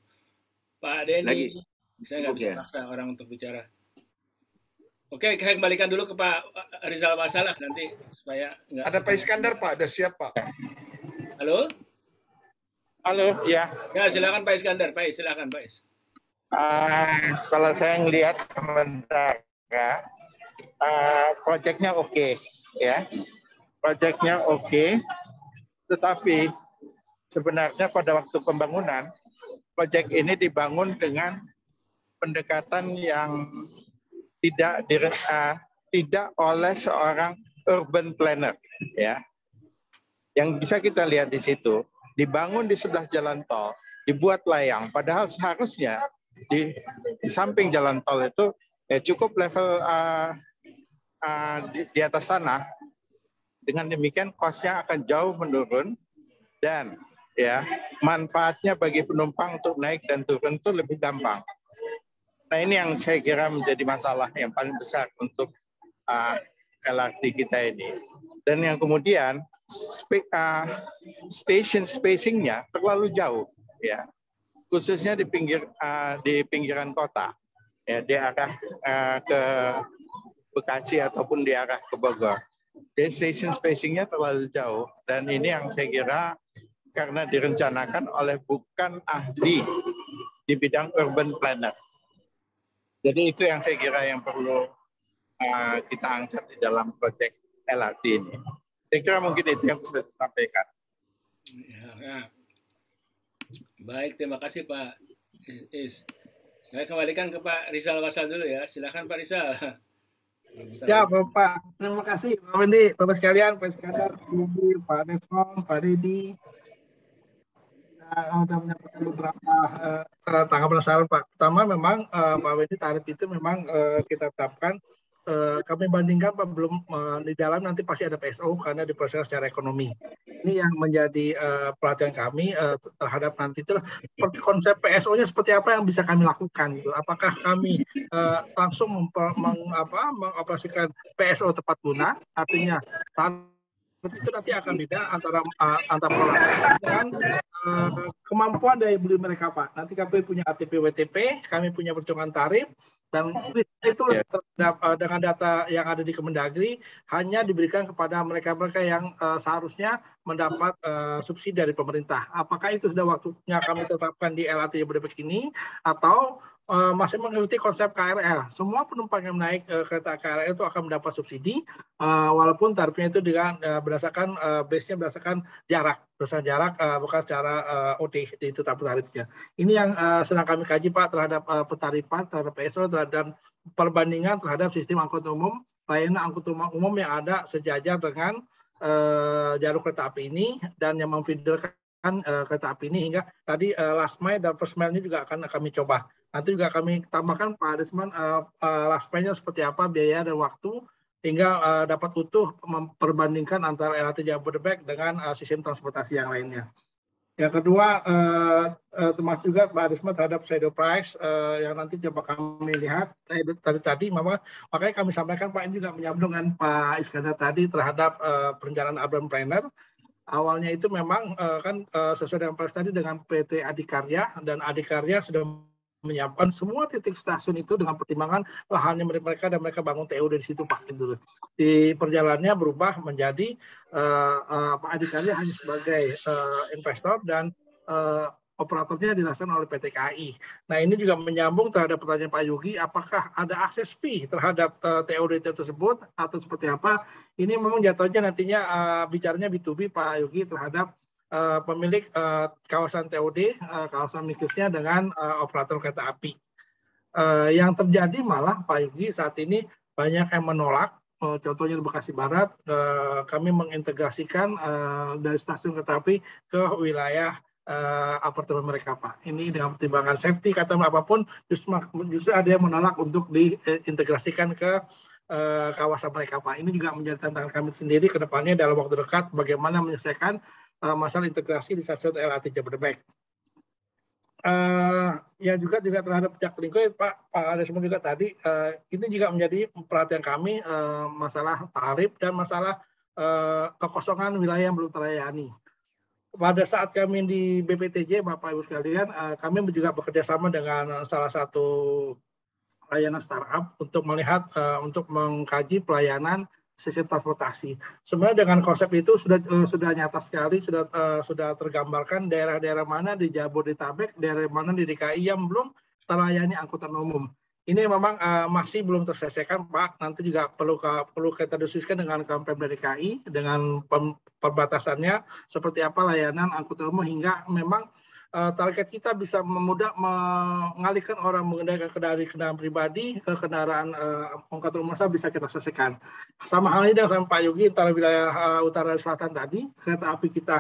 Pak Denny, saya nggak bisa paksa orang untuk bicara. Oke, saya kembalikan dulu ke Pak Rizal Masalah nanti supaya nggak. Ada Pak Iskandar, Pak. Ada siap, Pak. Halo? Halo, ya. Ya, silakan Pak Iskandar. Pak Is, silakan Pak Is. Kalau saya ngelihat sementara proyeknya oke, ya. Proyeknya oke, tetapi sebenarnya pada waktu pembangunan proyek ini dibangun dengan pendekatan yang tidak oleh seorang urban planner, ya. Yang bisa kita lihat di situ, dibangun di sebelah jalan tol, dibuat layang, padahal seharusnya di samping jalan tol itu cukup level di atas sana. Dengan demikian cost-nya akan jauh menurun dan ya manfaatnya bagi penumpang untuk naik dan turun itu lebih gampang. Nah, ini yang saya kira menjadi masalah yang paling besar untuk LRT kita ini. Dan yang kemudian station spacing-nya terlalu jauh, ya, khususnya di pinggiran kota, ya, di arah ke Bekasi ataupun di arah ke Bogor. Jadi station spacing-nya terlalu jauh, dan ini yang saya kira karena direncanakan oleh bukan ahli di bidang urban planner. Jadi itu yang saya kira yang perlu kita angkat di dalam proyek LRT ini. Saya kira mungkin itu yang bisa disampaikan. Ya. Baik, terima kasih Pak Is. Saya kembalikan ke Pak Rizal Wasal dulu ya. Silakan Pak Rizal. Ya Bapak, terima kasih Pak Wendy, Bapak sekalian, Pak Iskandar, Pak Desmond, Pak Dedi. Sudah menyampaikan beberapa tanggapan saran Pak. Pertama memang Pak Wendy, tarif itu memang kita tetapkan. Kami bandingkan Pak, belum di dalam nanti pasti ada PSO karena diproses secara ekonomi. Ini yang menjadi perhatian kami terhadap nanti itu seperti konsep PSO-nya seperti apa yang bisa kami lakukan gitu. Apakah kami langsung mengoperasikan PSO tepat guna, artinya itu nanti akan beda antara pelaksanaan dengan kemampuan daya beli mereka Pak. Nanti kami punya ATP WTP, kami punya perhitungan tarif, dan itu dengan data yang ada di Kemendagri hanya diberikan kepada mereka-mereka yang seharusnya mendapat subsidi dari pemerintah. Apakah itu sudah waktunya kami tetapkan di LRT Jabodebek ini, atau masih mengikuti konsep KRL. Semua penumpang yang naik kereta KRL itu akan mendapat subsidi, walaupun tarifnya itu dengan berdasarkan base-nya berdasarkan jarak, bukan secara OT ditetapkan tarifnya. Ini yang sedang kami kaji Pak terhadap petarifan, terhadap PSO, dan perbandingan terhadap sistem angkutan umum, layanan angkutan umum yang ada sejajar dengan jalur kereta api ini dan yang memfeederkan kereta api ini hingga tadi last mile dan first mile-nya juga akan kami coba. Nanti juga kami tambahkan Pak Desmond last mile-nya seperti apa, biaya dan waktu, hingga dapat utuh memperbandingkan antara LRT Jabodebek dengan sistem transportasi yang lainnya. Yang kedua, termasuk juga Pak Desmond terhadap shadow price yang nanti coba kami lihat tadi makanya kami sampaikan Pak, ini juga menyambung dengan Pak Iskandar tadi terhadap perencanaan urban planner. Awalnya itu memang kan sesuai dengan proses tadi dengan PT Adikarya, dan Adikarya sudah menyiapkan semua titik stasiun itu dengan pertimbangan lahannya mereka dan mereka bangun TOD di situ Pak. Gitu. Di perjalanannya berubah menjadi Pak Adikarya hanya sebagai investor dan operatornya dirasakan oleh PT KAI. Nah ini juga menyambung terhadap pertanyaan Pak Yogi, apakah ada akses fee terhadap TOD tersebut atau seperti apa? Ini memang jatuhnya nantinya bicaranya B2B Pak Yogi terhadap pemilik kawasan TOD, kawasan mikirnya dengan operator kereta api. Yang terjadi malah Pak Yogi saat ini banyak yang menolak. Contohnya di Bekasi Barat, kami mengintegrasikan dari stasiun kereta api ke wilayah apartemen mereka Pak. Ini dengan pertimbangan safety kata apapun, justru ada yang menolak untuk diintegrasikan ke kawasan mereka Pak. Ini juga menjadi tantangan kami sendiri ke depannya dalam waktu dekat bagaimana menyelesaikan masalah integrasi di stasiun LRT Jabodebek. Ya juga terhadap Jaklingko Pak Desmond juga tadi, ini juga menjadi perhatian kami masalah tarif dan masalah kekosongan wilayah yang belum terlayani. Pada saat kami di BPTJ, Bapak Ibu sekalian, kami juga bekerja sama dengan salah satu layanan startup untuk melihat, untuk mengkaji pelayanan sistem transportasi. Sebenarnya dengan konsep itu sudah nyata sekali, sudah tergambarkan daerah-daerah mana di Jabodetabek, daerah mana di DKI yang belum terlayani angkutan umum. Ini memang masih belum terselesaikan Pak, nanti juga perlu kita diskusikan dengan Pemprov DKI dengan perbatasannya seperti apa layanan angkutan umum hingga memang target kita bisa mengalihkan orang mengendarai kendaraan pribadi ke kendaraan angkutan umum bisa kita selesaikan. Sama halnya dengan Pak Yogi antara wilayah utara dan selatan tadi, kereta api kita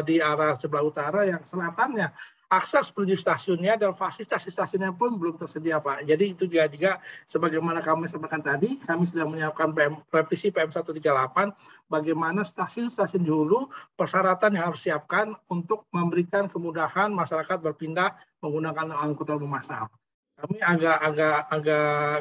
di arah sebelah utara yang selatannya akses menuju stasiunnya dan fasilitas stasiunnya pun belum tersedia Pak. Jadi itu juga sebagaimana kami sampaikan tadi, kami sudah menyiapkan revisi PM 138 bagaimana stasiun-stasiun di hulu persyaratan yang harus siapkan untuk memberikan kemudahan masyarakat berpindah menggunakan angkutan umum massal. Kami agak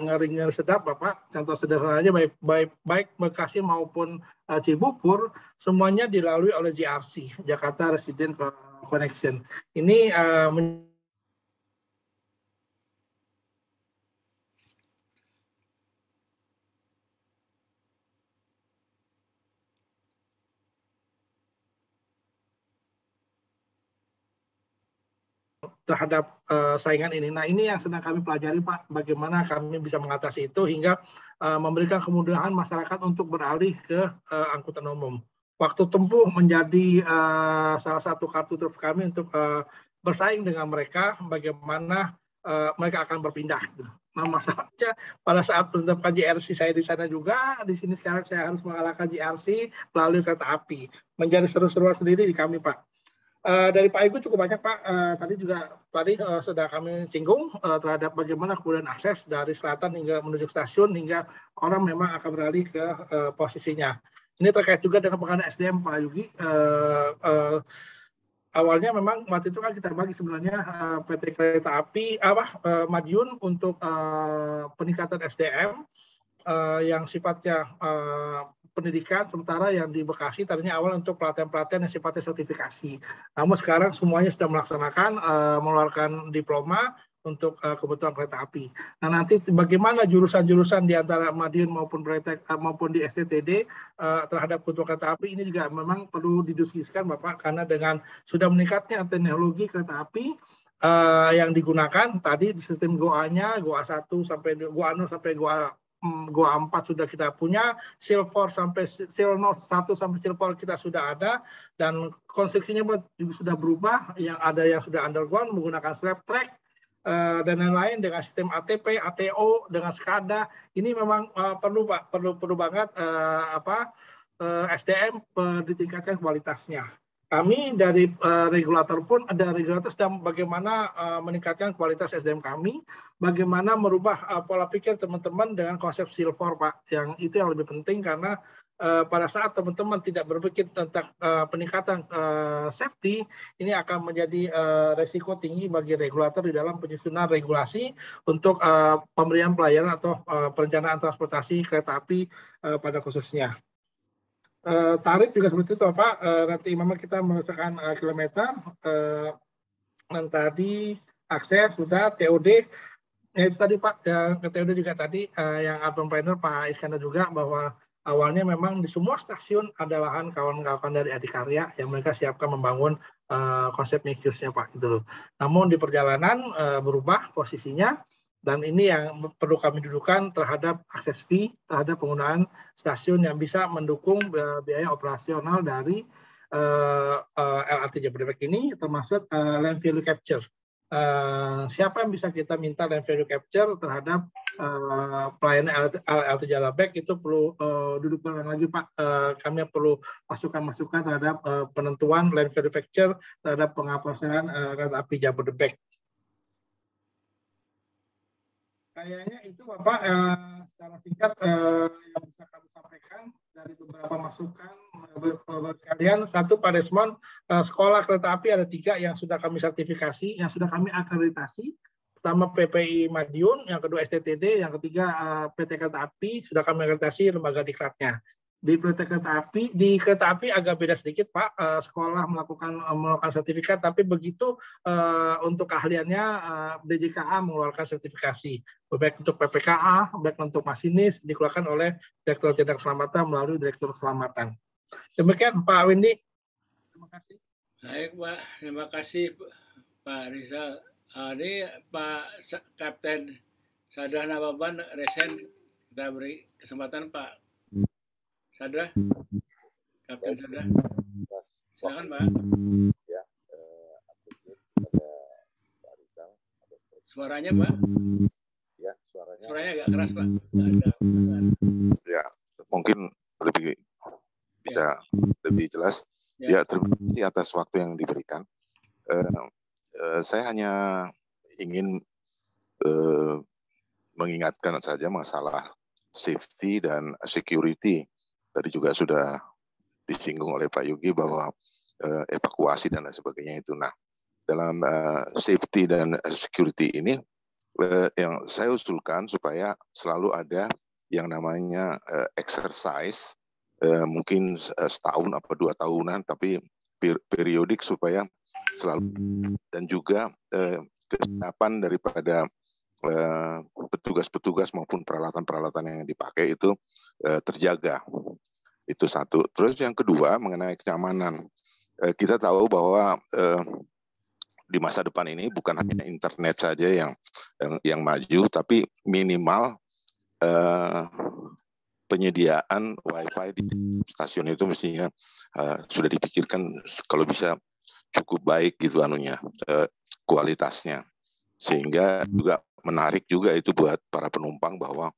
ngeri sedap Bapak. Contoh sederhananya baik Bekasi maupun Cibubur semuanya dilalui oleh JRC, Jakarta Resident Connection. Ini terhadap saingan ini. Nah ini yang sedang kami pelajari Pak, bagaimana kami bisa mengatasi itu hingga memberikan kemudahan masyarakat untuk beralih ke angkutan umum. Waktu tempuh menjadi salah satu kartu truf kami untuk bersaing dengan mereka, bagaimana mereka akan berpindah. Nah masalahnya pada saat penetapan JRC saya di sana juga, di sini sekarang saya harus mengalahkan JRC melalui kereta api. Menjadi seru-seruan sendiri di kami Pak. Dari Pak Igu cukup banyak Pak. Tadi sudah kami singgung terhadap bagaimana kemudian akses dari selatan hingga menuju stasiun hingga orang memang akan beralih ke posisinya. Ini terkait juga dengan pengadaan SDM Pak Yogi. Awalnya memang waktu itu kan kita bagi sebenarnya PT Kereta Api Madiun untuk peningkatan SDM yang sifatnya pendidikan, sementara yang di Bekasi tadinya awal untuk pelatihan-pelatihan yang sifatnya sertifikasi. Namun sekarang semuanya sudah melaksanakan mengeluarkan diploma untuk kebutuhan kereta api. Nah nanti bagaimana jurusan-jurusan di antara Madiun maupun di STTD terhadap kebutuhan kereta api ini juga memang perlu didiskusikan Bapak, karena dengan sudah meningkatnya teknologi kereta api, yang digunakan tadi di sistem GOA-nya, GOA 1 sampai GOA 0 sampai GOA 4 sudah kita punya, Silver sampai Silno 1 sampai Silver kita sudah ada, dan konstruksinya juga sudah berubah, yang ada yang sudah underground menggunakan slab track dan lain-lain dengan sistem ATP, ATO dengan SCADA. Ini memang perlu Pak, perlu banget SDM ditingkatkan kualitasnya. Kami dari regulator pun ada regulator sedang bagaimana meningkatkan kualitas SDM kami, bagaimana merubah pola pikir teman-teman dengan konsep silver Pak, yang itu yang lebih penting karena pada saat teman-teman tidak berpikir tentang peningkatan safety, ini akan menjadi resiko tinggi bagi regulator di dalam penyusunan regulasi untuk pemberian pelayanan atau perencanaan transportasi kereta api pada khususnya. Tarif juga seperti itu Pak, nanti memang kita merasakan kilometer, dan tadi akses sudah, TOD, itu tadi Pak, TOD juga tadi yang urban planner Pak Iskandar juga, bahwa awalnya memang di semua stasiun ada lahan kawan-kawan dari Adikarya yang mereka siapkan membangun konsep mixed use-nya Pak, gitu. Namun di perjalanan berubah posisinya, dan ini yang perlu kami dudukan terhadap akses fee, terhadap penggunaan stasiun yang bisa mendukung biaya operasional dari LRT Jabodebek ini, termasuk land value capture. Siapa yang bisa kita minta land value capture terhadap pelayanan LRT Jabodebek, itu perlu duduk bareng lagi Pak. Kami perlu masukan-masukan terhadap penentuan land value capture terhadap pengoperasian kereta api Jabodebek. Kayaknya itu Bapak secara singkat yang bisa kami sampaikan dari beberapa masukan kalian. Satu Pak Desmond, sekolah kereta api ada 3 yang sudah kami sertifikasi, yang sudah kami akreditasi. Pertama PPI Madiun, yang kedua STTD, yang ketiga PT Kereta Api, sudah kami akreditasi lembaga diklatnya. Di PT Kereta Api, di kereta api agak beda sedikit Pak, sekolah melakukan sertifikat, tapi begitu untuk keahliannya DJKA mengeluarkan sertifikasi, baik untuk PPKA, baik untuk masinis, dikeluarkan oleh Direktur Jenderal Keselamatan melalui Direktur Keselamatan. Demikian Pak Windy. Terima kasih. Baik Pak, terima kasih Pak Rizal. Ini Pak Kapten Sadra Nababan Resen, kita beri kesempatan Pak Sadra, Kapten Sadra. Silakan Pak. Ya, pada Pak Rizal. Suaranya Pak? Ya, suaranya agak keras Pak. Ya, mungkin lebih bisa lebih jelas. Ya, terima kasih atas waktu yang diberikan. Saya hanya ingin mengingatkan saja masalah safety dan security. Tadi juga sudah disinggung oleh Pak Yogi bahwa evakuasi dan lain sebagainya itu. Nah, dalam safety dan security ini yang saya usulkan supaya selalu ada yang namanya exercise, mungkin setahun atau 2 tahunan, tapi periodik supaya selalu, dan juga kesiapan daripada petugas-petugas maupun peralatan-peralatan yang dipakai itu terjaga. Itu satu. Terus yang kedua mengenai kenyamanan. Kita tahu bahwa di masa depan ini bukan hanya internet saja yang maju, tapi minimal penyediaan Wi-Fi di stasiun itu mestinya sudah dipikirkan kalau bisa cukup baik gitu kualitasnya, sehingga juga menarik juga itu buat para penumpang bahwa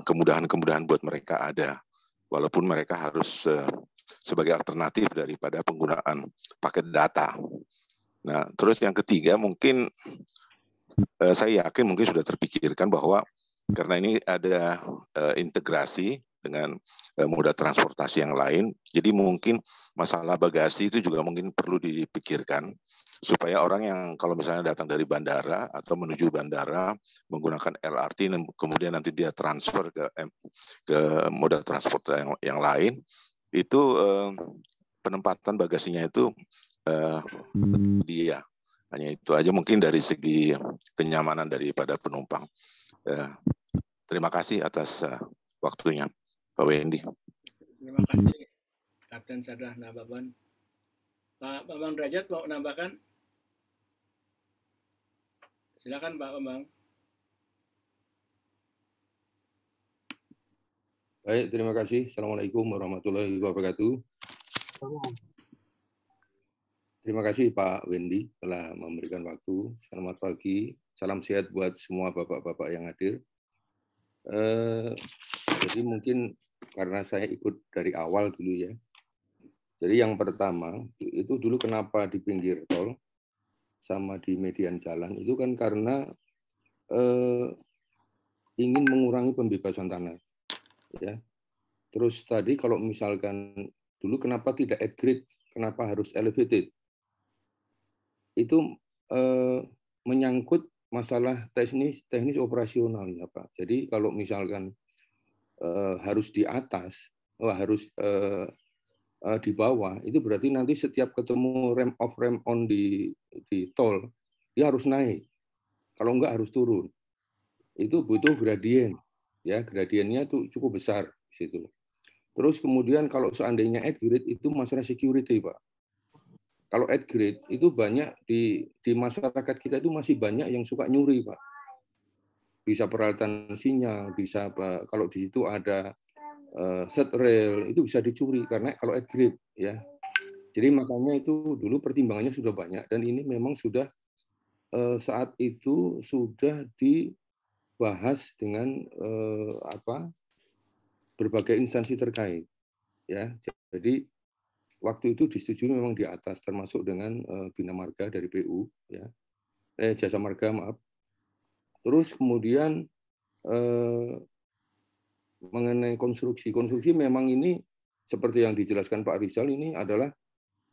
kemudahan-kemudahan buat mereka ada, walaupun mereka harus sebagai alternatif daripada penggunaan paket data. Nah, terus yang ketiga mungkin saya yakin mungkin sudah terpikirkan bahwa karena ini ada integrasi dengan moda transportasi yang lain, jadi mungkin masalah bagasi itu juga mungkin perlu dipikirkan supaya orang yang kalau misalnya datang dari bandara atau menuju bandara menggunakan LRT dan kemudian nanti dia transfer ke moda transportasi yang lain, itu penempatan bagasinya itu dia. Hanya itu aja mungkin dari segi kenyamanan daripada penumpang. Terima kasih atas waktunya, Pak Wendy. Terima kasih, Kapten Sadra Nababan. Pak Bambang Derajat mau menambahkan? Silakan Pak Bambang. Baik, terima kasih. Assalamualaikum warahmatullahi wabarakatuh. Terima kasih Pak Wendy telah memberikan waktu. Selamat pagi, salam sehat buat semua bapak-bapak yang hadir. Jadi mungkin karena saya ikut dari awal dulu ya. Jadi yang pertama, itu dulu kenapa di pinggir tol sama di median jalan, itu kan karena ingin mengurangi pembebasan tanah. Ya. Terus tadi kalau misalkan dulu kenapa tidak at grade, kenapa harus elevated? Itu menyangkut masalah teknis operasional ya Pak. Jadi kalau misalkan harus di atas, harus di bawah, itu berarti nanti setiap ketemu rem off rem on di tol, dia harus naik. Kalau enggak harus turun. Itu butuh gradien, ya gradiennya itu cukup besar di situ. Terus kemudian kalau seandainya at grade itu masalah security Pak. Kalau at grade itu banyak di masyarakat kita itu masih banyak yang suka nyuri Pak. Bisa peralatan sinyal, bisa kalau di situ ada set rail itu bisa dicuri karena kalau at grade ya. Jadi makanya itu dulu pertimbangannya sudah banyak dan ini memang sudah saat itu sudah dibahas dengan berbagai instansi terkait ya. Jadi waktu itu disetujui memang di atas termasuk dengan Bina Marga dari PU ya. Jasa Marga maaf. Terus kemudian mengenai konstruksi memang ini seperti yang dijelaskan Pak Rizal ini adalah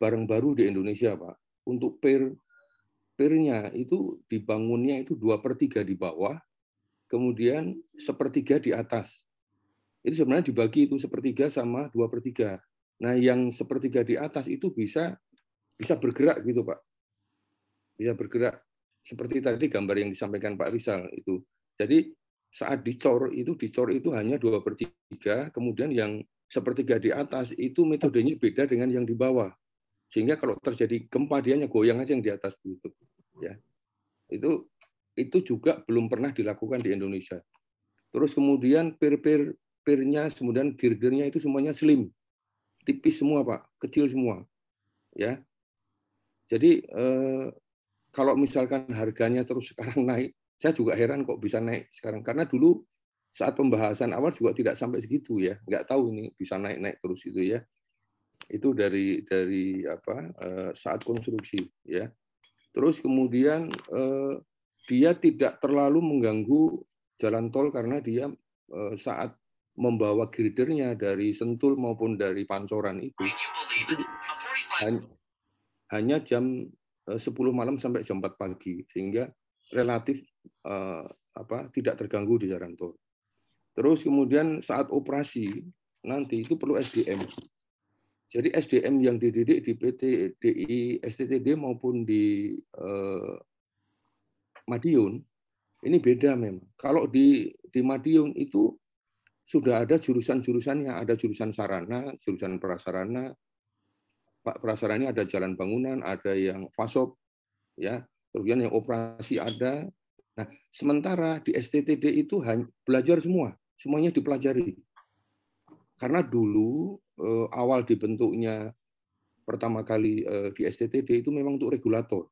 barang baru di Indonesia Pak. Untuk pirnya itu dibangunnya itu 2/3 di bawah, kemudian 1/3 di atas. Itu sebenarnya dibagi itu 1/3 sama 2/3. Nah, yang 1/3 di atas itu bisa bergerak gitu Pak. Bisa bergerak seperti tadi gambar yang disampaikan Pak Rizal itu. Jadi saat dicor itu hanya 2/3, kemudian yang 1/3 di atas itu metodenya beda dengan yang di bawah. Sehingga kalau terjadi gempa dia hanya goyang aja yang di atas gitu. Ya. Itu juga belum pernah dilakukan di Indonesia. Terus kemudian pirnya, kemudian girdernya itu semuanya slim. Tipis semua Pak, kecil semua. Ya. Jadi kalau misalkan harganya terus sekarang naik, saya juga heran kok bisa naik sekarang. Karena dulu saat pembahasan awal juga tidak sampai segitu ya. Nggak tahu ini bisa naik terus itu ya. Itu dari saat konstruksi ya. Terus kemudian dia tidak terlalu mengganggu jalan tol karena dia saat membawa girdernya dari Sentul maupun dari Pancoran itu hanya jam 10 malam sampai jam 4 pagi sehingga relatif tidak terganggu di jalan tol. Terus kemudian saat operasi nanti itu perlu SDM. Jadi SDM yang dididik di PT DI STTD maupun di Madiun ini beda memang. Kalau di Madiun itu sudah ada jurusan-jurusannya, ada jurusan sarana, jurusan prasarana. Pak prasarana ada jalan bangunan, ada yang FASOP, ya, kemudian yang operasi ada. Nah, sementara di STTD itu hanya belajar semuanya dipelajari. Karena dulu awal dibentuknya pertama kali di STTD itu memang untuk regulator.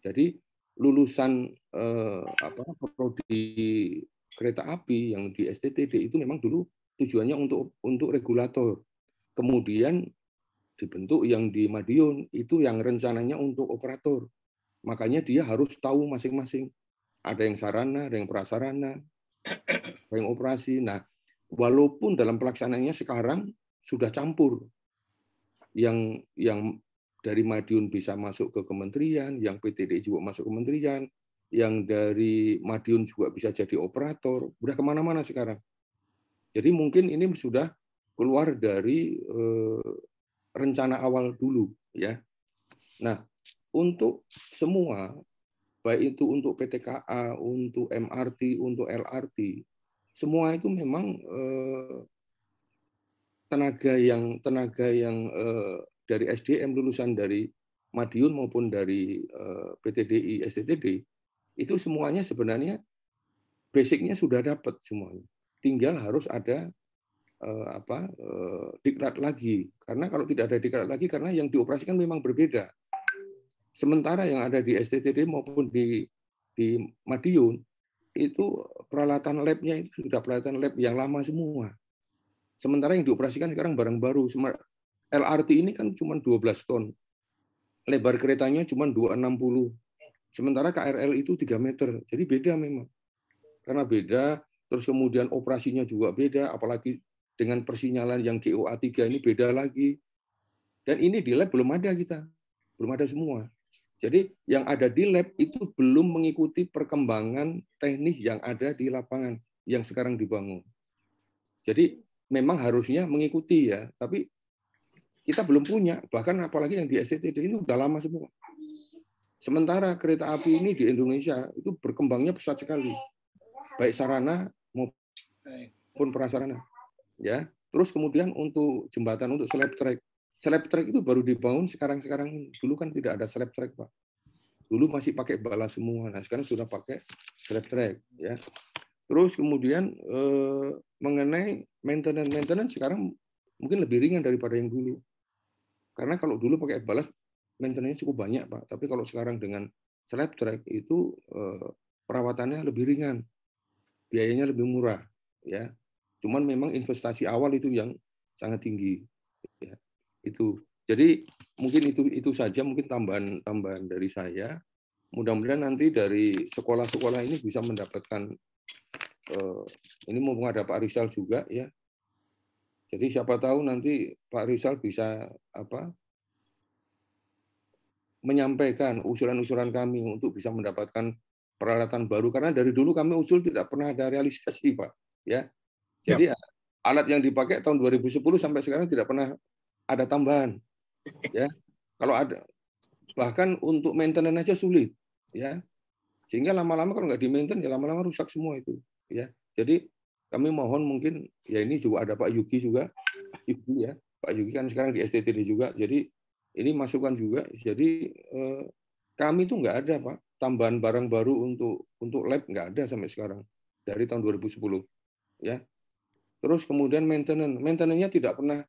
Jadi lulusan prodi kereta api yang di STTD itu memang dulu tujuannya untuk regulator. Kemudian dibentuk yang di Madiun itu yang rencananya untuk operator. Makanya dia harus tahu masing-masing. Ada yang sarana, ada yang prasarana, ada yang operasi. Nah, walaupun dalam pelaksanaannya sekarang sudah campur. Yang dari Madiun bisa masuk ke kementerian, yang PTDI juga masuk kementerian, yang dari Madiun juga bisa jadi operator, udah kemana-mana sekarang. Jadi mungkin ini sudah keluar dari rencana awal dulu, ya. Nah, untuk semua, baik itu untuk PTKA, untuk MRT, untuk LRT, semua itu memang tenaga yang dari SDM lulusan dari Madiun maupun dari PTDI STTD itu semuanya sebenarnya basicnya sudah dapat semuanya. Tinggal harus ada diklat lagi. Karena kalau tidak ada diklat lagi, karena yang dioperasikan memang berbeda. Sementara yang ada di STTD maupun di Madiun itu peralatan labnya itu sudah peralatan lab yang lama semua. Sementara yang dioperasikan sekarang barang baru. LRT ini kan cuma 12 ton. Lebar keretanya cuma 260. Sementara KRL itu 3 meter. Jadi beda memang. Karena beda, terus kemudian operasinya juga beda, apalagi dengan persinyalan yang GOA3 ini beda lagi. Dan ini di lab belum ada kita. Belum ada semua. Jadi yang ada di lab itu belum mengikuti perkembangan teknis yang ada di lapangan yang sekarang dibangun. Jadi memang harusnya mengikuti ya, tapi kita belum punya. Bahkan apalagi yang di STTD ini udah lama semua. Sementara kereta api ini di Indonesia itu berkembangnya pesat sekali, baik sarana maupun prasarana. Ya, terus kemudian untuk jembatan untuk slab track. Slab track itu baru dibangun sekarang ini. Dulu kan tidak ada slab track, Pak. Dulu masih pakai bala semua. Nah, sekarang sudah pakai slab track, ya. Terus kemudian mengenai maintenance sekarang mungkin lebih ringan daripada yang dulu. Karena kalau dulu pakai balas maintenance cukup banyak, Pak. Tapi kalau sekarang dengan slab track itu perawatannya lebih ringan. Biayanya lebih murah, ya. Cuman memang investasi awal itu yang sangat tinggi, ya. Itu. Jadi mungkin itu saja mungkin tambahan dari saya. Mudah-mudahan nanti dari sekolah-sekolah ini bisa mendapatkan ini mumpung ada Pak Rizal juga, ya. Jadi siapa tahu nanti Pak Rizal bisa menyampaikan usulan-usulan kami untuk bisa mendapatkan peralatan baru, karena dari dulu kami usul tidak pernah ada realisasi, Pak, ya. Jadi alat yang dipakai tahun 2010 sampai sekarang tidak pernah ada tambahan, ya. Kalau ada, bahkan untuk maintenance aja sulit, ya. Sehingga lama-lama kalau nggak di-maintain ya lama-lama rusak semua itu, ya. Jadi kami mohon mungkin ya ini juga ada Pak Yugi juga, ya. Pak Yugi kan sekarang di STTD juga. Jadi ini masukan juga. Jadi kami tuh nggak ada, Pak, tambahan barang baru untuk lab nggak ada sampai sekarang dari tahun 2010, ya. Terus kemudian maintenance-nya tidak pernah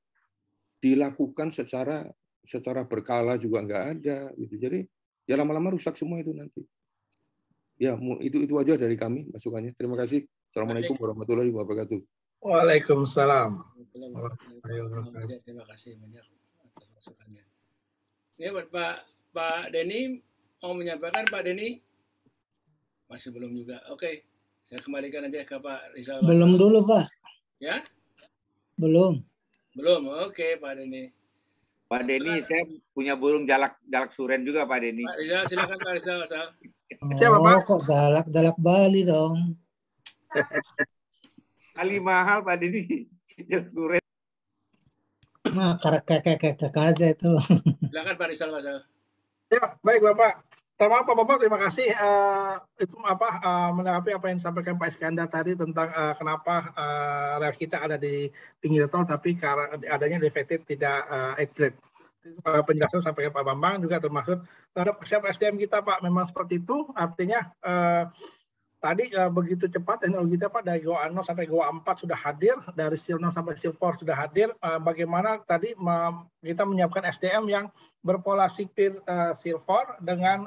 dilakukan secara berkala juga nggak ada, gitu. Jadi ya lama-lama rusak semua itu nanti. Ya itu aja dari kami masukannya. Terima kasih. Assalamualaikum warahmatullahi wabarakatuh. Waalaikumsalam. Terima kasih banyak atas masukannya. Ini buat Pak Denny mau menyampaikan, Pak Denny? Masih belum juga. Oke, saya kembalikan aja ke Pak Rizal. Belum dulu, Pak. Ya? Belum. Oke, Pak Denny. Pak Denny, saya punya burung jalak suren juga, Pak Denny. Pak Rizal, silakan Pak Rizal. Siapa, Pak? Kok jalak Bali dong? Kali mahal, Pak Denny. Jalak suren. Nah, kakak aja itu. Silakan Pak Rizal, Mas. Ya, baik Bapak. Bapak, terima kasih itu menanggapi apa yang disampaikan Pak Iskandar tadi tentang kenapa rel kita ada di pinggir tol tapi karena adanya defected tidak accurate. Penjelasan sampaikan Pak Bambang juga termasuk terhadap persiapan SDM kita, Pak. Memang seperti itu, artinya tadi begitu cepat teknologi kita, Pak, dari GOA 0 sampai GOA 4 sudah hadir, dari Steel 0 sampai Steel 4 sudah hadir. Bagaimana tadi kita menyiapkan SDM yang berpola sipir Steel 4 dengan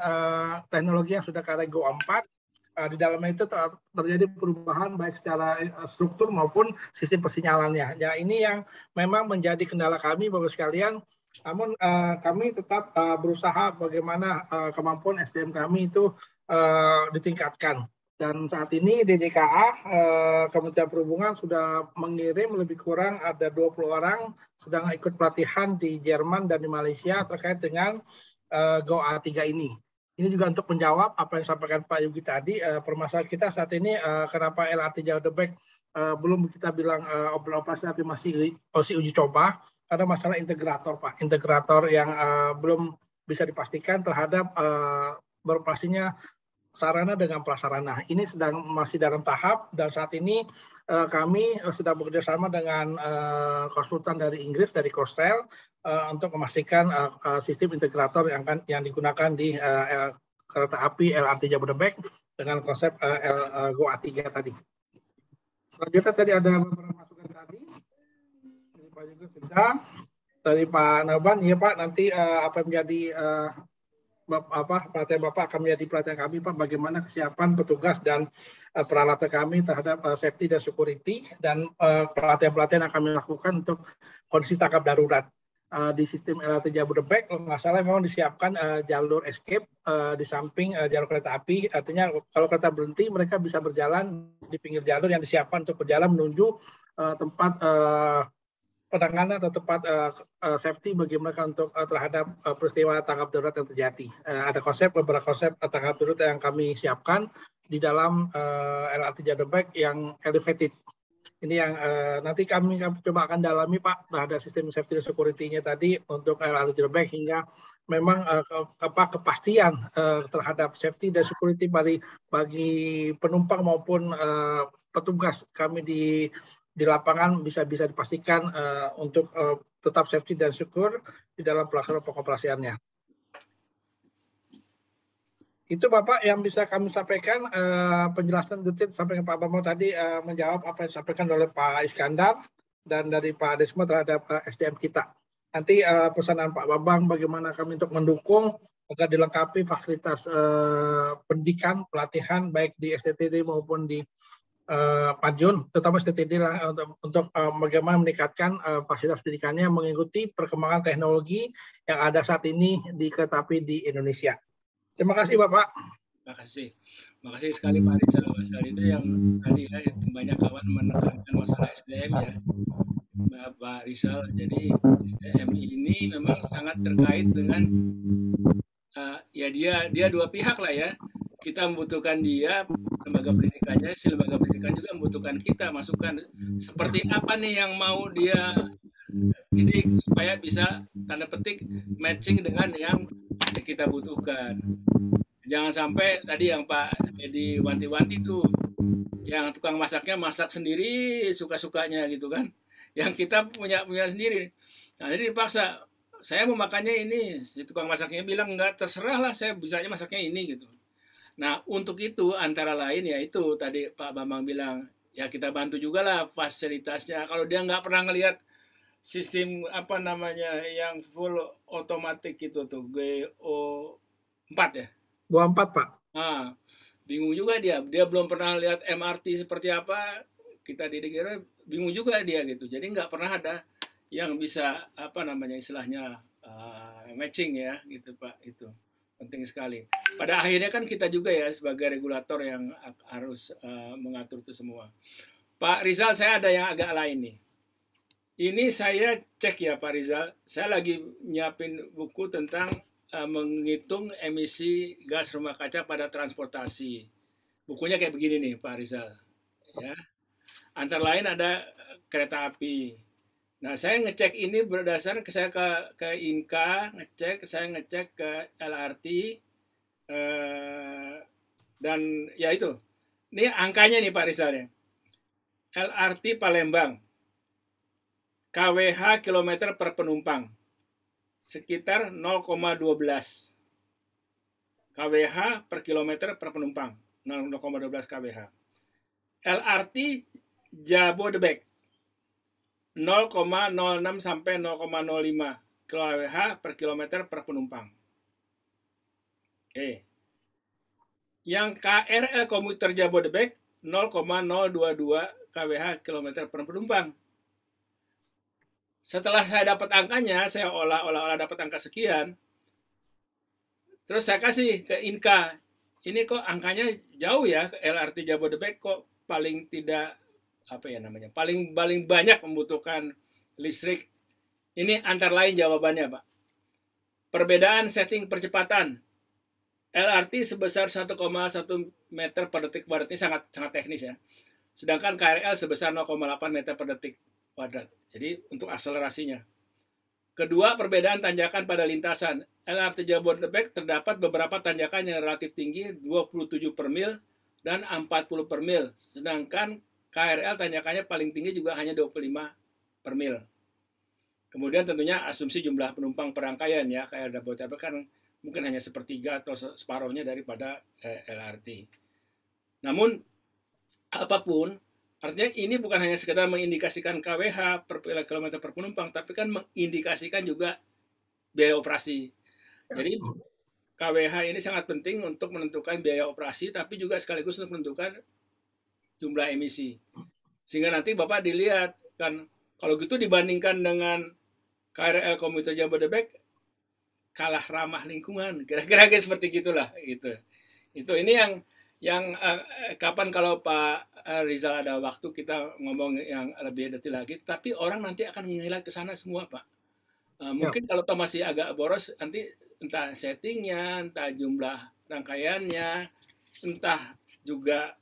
teknologi yang sudah ke arah GOA 4. Di dalamnya itu terjadi perubahan baik secara struktur maupun sistem persinyalannya. Ya, ini yang memang menjadi kendala kami, Bapak sekalian. Namun kami tetap berusaha bagaimana kemampuan SDM kami itu ditingkatkan. Dan saat ini DJKA, Kementerian Perhubungan sudah mengirim lebih kurang ada 20 orang sedang ikut pelatihan di Jerman dan di Malaysia terkait dengan GOA 3 ini. Ini juga untuk menjawab apa yang disampaikan Pak Yugi tadi, permasalahan kita saat ini kenapa LRT Jabodebek belum kita bilang operasi tapi masih uji coba, karena masalah integrator, Pak. Integrator yang belum bisa dipastikan terhadap beroperasinya sarana dengan prasarana. Ini masih dalam tahap, dan saat ini kami sedang bekerjasama dengan konsultan dari Inggris, dari Crossrail, untuk memastikan sistem integrator yang digunakan di kereta api LRT Jabodebek dengan konsep Go A3 tadi. Selanjutnya tadi ada beberapa masukan tadi dari Pak Juga sudah, dari Pak Naban, ya Pak, nanti apa yang menjadi pelatihan Bapak akan menjadi pelatihan kami Pak, bagaimana kesiapan petugas dan peralatan kami terhadap safety dan security, dan pelatihan-pelatihan yang kami lakukan untuk kondisi tanggap darurat. Di sistem LRT Jabodebek, kalau nggak salah memang disiapkan jalur escape di samping jalur kereta api. Artinya kalau kereta berhenti, mereka bisa berjalan di pinggir jalur yang disiapkan untuk berjalan menuju tempat penanganan atau tempat safety bagi mereka untuk terhadap peristiwa tanggap darurat yang terjadi. Ada beberapa konsep tanggap darurat yang kami siapkan di dalam LRT Jabodebek yang elevated. Ini yang nanti kami coba akan dalami Pak terhadap sistem safety dan security-nya tadi untuk LRT Jabodebek, hingga memang kepastian terhadap safety dan security bagi penumpang maupun petugas kami di lapangan bisa dipastikan untuk tetap safety dan secure di dalam pelaksanaan pengoperasiannya. Itu Bapak yang bisa kami sampaikan, penjelasan detail sampaikan Pak Bambang tadi, menjawab apa yang disampaikan oleh Pak Iskandar dan dari Pak Desmo terhadap SDM kita. Nanti pesanan Pak Bambang bagaimana kami untuk mendukung agar dilengkapi fasilitas pendidikan, pelatihan baik di STTD maupun di Madiun, terutama STTD lah, untuk bagaimana meningkatkan fasilitas pendidikannya mengikuti perkembangan teknologi yang ada saat ini di kereta api di Indonesia. Terima kasih Bapak. Terima kasih sekali Pak Rizal. Masalah itu yang tadi ya, banyak kawan menekankan masalah SDM ya, Pak Rizal. Jadi SDM ini memang sangat terkait dengan ya dia dua pihak lah ya. Kita membutuhkan dia, lembaga pendidikannya, si lembaga pendidikan juga membutuhkan kita masukan seperti apa nih yang mau dia didik supaya bisa tanda petik matching dengan yang kita butuhkan. Jangan sampai tadi yang Pak Edi wanti-wanti tuh, yang tukang masaknya masak sendiri suka-sukanya gitu kan, yang kita punya sendiri. Nah jadi dipaksa, saya mau makannya ini, si tukang masaknya bilang enggak, terserah lah, saya bisanya masaknya ini gitu. Nah untuk itu antara lain ya itu tadi Pak Bambang bilang, ya kita bantu juga lah fasilitasnya. Kalau dia nggak pernah ngelihat sistem apa namanya yang full otomatis gitu tuh, GO4 ya? GO4 Pak. Nah, bingung juga dia belum pernah lihat MRT seperti apa, kita didik bingung juga dia gitu. Jadi nggak pernah ada yang bisa apa namanya istilahnya matching ya gitu Pak, itu penting sekali. Pada akhirnya kan kita juga ya sebagai regulator yang harus mengatur itu semua. Pak Rizal, saya ada yang agak lain nih. Ini saya cek ya Pak Rizal, saya lagi nyiapin buku tentang menghitung emisi gas rumah kaca pada transportasi. Bukunya kayak begini nih Pak Rizal. Ya. Antara lain ada kereta api. Nah saya ngecek ini berdasarkan saya ke Inka, saya ngecek ke LRT, dan ya itu. Ini angkanya nih Pak Rizal ya. LRT Palembang. KWH kilometer per penumpang sekitar 0,12 KWH per kilometer per penumpang, 0,12 KWH. LRT Jabodebek 0,06 sampai 0,05 KWH per kilometer per penumpang. Oke. Yang KRL komuter Jabodebek 0,022 KWH kilometer per penumpang. Setelah saya dapat angkanya, saya olah dapat angka sekian. Terus saya kasih ke Inka. Ini kok angkanya jauh ya, LRT Jabodebek kok paling tidak apa ya namanya? Paling banyak membutuhkan listrik. Ini antara lain jawabannya, Pak. Perbedaan setting percepatan. LRT sebesar 1,1 meter per detik kuadrat, ini sangat teknis ya. Sedangkan KRL sebesar 0,8 meter per detik kuadrat. Jadi untuk akselerasinya. Kedua, perbedaan tanjakan pada lintasan. LRT Jabodebek terdapat beberapa tanjakan yang relatif tinggi, 27 per mil dan 40 per mil. Sedangkan KRL tanjakannya paling tinggi juga hanya 25 per mil. Kemudian tentunya asumsi jumlah penumpang perangkaian ya, KRL Jabodebek kan mungkin hanya sepertiga atau separuhnya daripada LRT. Namun apapun, artinya ini bukan hanya sekedar mengindikasikan KWH per kilometer per penumpang, tapi kan mengindikasikan juga biaya operasi. Jadi KWH ini sangat penting untuk menentukan biaya operasi, tapi juga sekaligus untuk menentukan jumlah emisi. Sehingga nanti Bapak dilihat kan, kalau gitu dibandingkan dengan KRL komuter Jabodebek, kalah ramah lingkungan, kira-kira seperti gitulah gitu. Itu ini yang kapan kalau Pak Rizal ada waktu kita ngomong yang lebih detail lagi, tapi orang nanti akan mengilat ke sana semua, Pak. Mungkin kalau toh masih agak boros, nanti entah settingnya, entah jumlah rangkaiannya, entah juga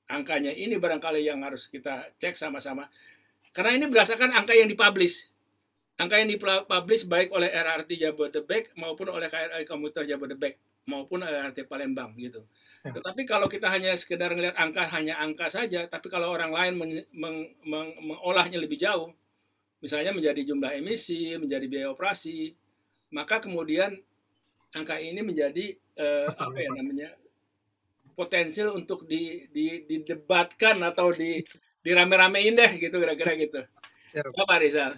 angkanya ini barangkali yang harus kita cek sama-sama. Karena ini berdasarkan angka yang dipublish. Angka yang dipublish baik oleh LRT Jabodebek maupun oleh KRL komuter Jabodebek maupun LRT Palembang gitu. Tetapi kalau kita hanya sekedar ngelihat angka, hanya angka saja, tapi kalau orang lain mengolahnya lebih jauh, misalnya menjadi jumlah emisi, menjadi biaya operasi, maka kemudian angka ini menjadi apa ya namanya, potensial untuk didebatkan atau dirame-ramein deh gitu, kira-kira gitu. Pak Rizal.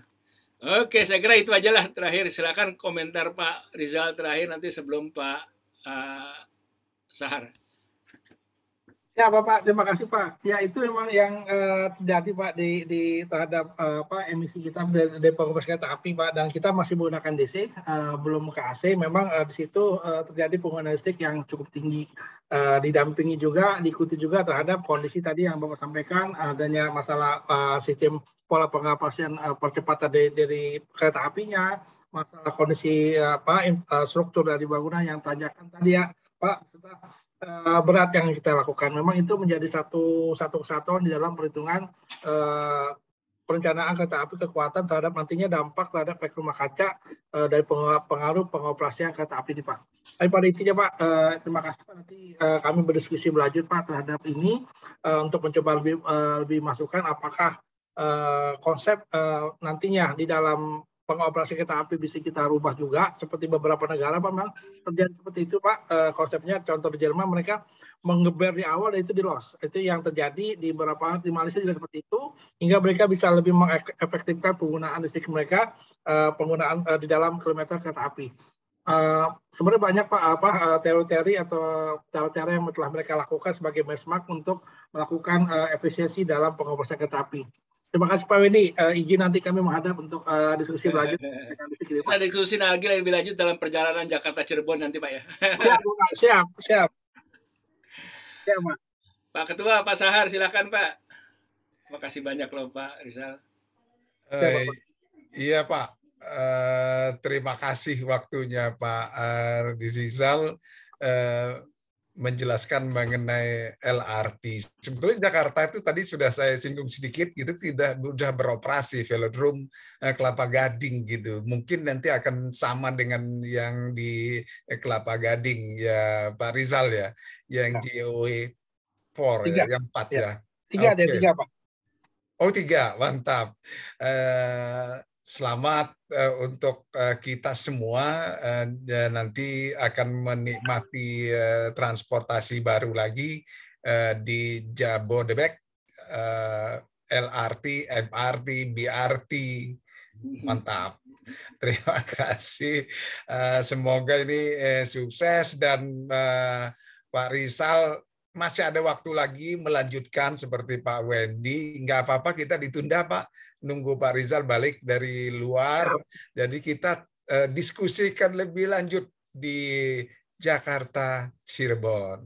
Oke, saya kira itu aja lah terakhir. Silakan komentar Pak Rizal terakhir nanti sebelum Pak Sahar. Ya Bapak, terima kasih Pak. Ya itu memang yang terjadi Pak di terhadap emisi kita dari pengoperasian kereta api Pak, dan kita masih menggunakan DC, belum ke AC. Memang di situ terjadi penggunaan listrik yang cukup tinggi, didampingi juga, diikuti juga terhadap kondisi tadi yang Bapak sampaikan, adanya masalah sistem pola pengoperasian percepatan dari kereta apinya, masalah kondisi struktur dari bangunan yang tanjakan tadi ya Pak, berat yang kita lakukan. Memang itu menjadi satu kesatuan di dalam perhitungan perencanaan kereta api kekuatan terhadap nantinya dampak terhadap efek rumah kaca dari pengaruh pengoperasian kereta api ini Pak. Tapi pada intinya Pak, terima kasih Pak. Nanti kami berdiskusi berlanjut Pak terhadap ini untuk mencoba lebih masukan apakah konsep nantinya di dalam pengoperasi kereta api bisa kita rubah juga seperti beberapa negara Pak, memang terjadi seperti itu Pak. Konsepnya contoh di Jerman mereka menggeber di awal dan itu di loss. Itu yang terjadi di beberapa di Malaysia juga seperti itu, hingga mereka bisa lebih mengefektifkan penggunaan listrik mereka, penggunaan di dalam kilometer kereta api. Sebenarnya banyak Pak teori-teori atau cara-cara yang telah mereka lakukan sebagai benchmark untuk melakukan efisiensi dalam pengoperasian kereta api. Terima kasih Pak Wendy. Izin nanti kami menghadap untuk diskusi berlanjut. Kita diskusi lagi lebih lanjut dalam perjalanan Jakarta Cirebon nanti Pak ya. Siap. Ya, Pak. Pak Ketua, Pak Sahar, silakan Pak. Terima kasih banyak loh Pak Rizal. Iya Pak. Terima kasih waktunya Pak Rizal. Menjelaskan mengenai LRT. Sebetulnya Jakarta itu tadi sudah saya singgung sedikit gitu, sudah beroperasi velodrome Kelapa Gading gitu. Mungkin nanti akan sama dengan yang di Kelapa Gading ya Pak Rizal ya, yang JOE 4 ya, yang 4 ya. 3 Pak. Oh 3, mantap. Selamat untuk kita semua, nanti akan menikmati transportasi baru lagi di Jabodebek, LRT, MRT, BRT, mantap. Terima kasih. Semoga ini sukses dan Pak Rizal masih ada waktu lagi melanjutkan seperti Pak Wendy. Nggak apa-apa kita ditunda Pak. Nunggu Pak Rizal balik dari luar. Jadi kita diskusikan lebih lanjut di Jakarta Cirebon.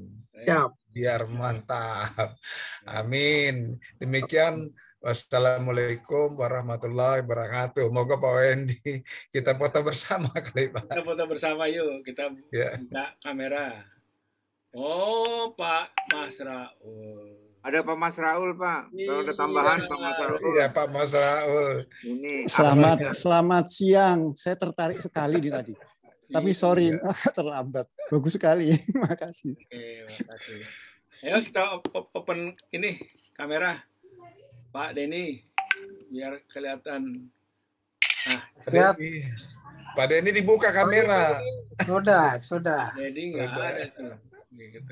Biar mantap. Amin. Demikian. Wassalamualaikum warahmatullahi wabarakatuh. Moga Pak Wendy kita foto bersama kali Pak. Kita foto bersama yuk. Kita buka kamera. Oh, Pak Mas Raul. Ada Pak Mas Raul, Pak. Kalau ada tambahan Pak Mas Raul. Iya, Pak Mas Raul. Ini Selamat siang. Saya tertarik sekali di tadi. Tapi sorry, terlambat. Bagus sekali. Makasih. Oke, makasih. Ayo kita open ini kamera. Pak Denny, biar kelihatan. Nah, siap. Pak Denny dibuka kamera. Sudah. Denny nggak ada tuh. Gitu.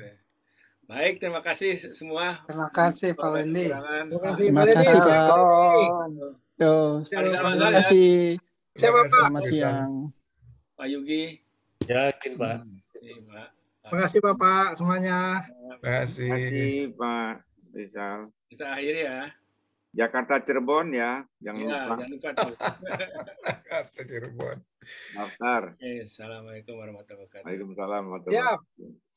Baik, terima kasih semua. Terima kasih Pak Wendy. Terima kasih Terima Pak kasih Wendy. Pak. Yo, Cari terima sama-sama ya. kasih. Siapa Pak? Selamat siang. Pak Yugi. Yakin Pak. Pak. Terima kasih Bapak semuanya. Terima Terima kasih. kasih Pak Rizal. Kita akhiri ya. Jakarta Cirebon ya, jangan Ya, lupa jangan lupa tuh. Kata Cirebon. daftar. Oke, assalamualaikum warahmatullahi wabarakatuh. Waalaikumsalam warahmatullahi Siap. wabarakatuh.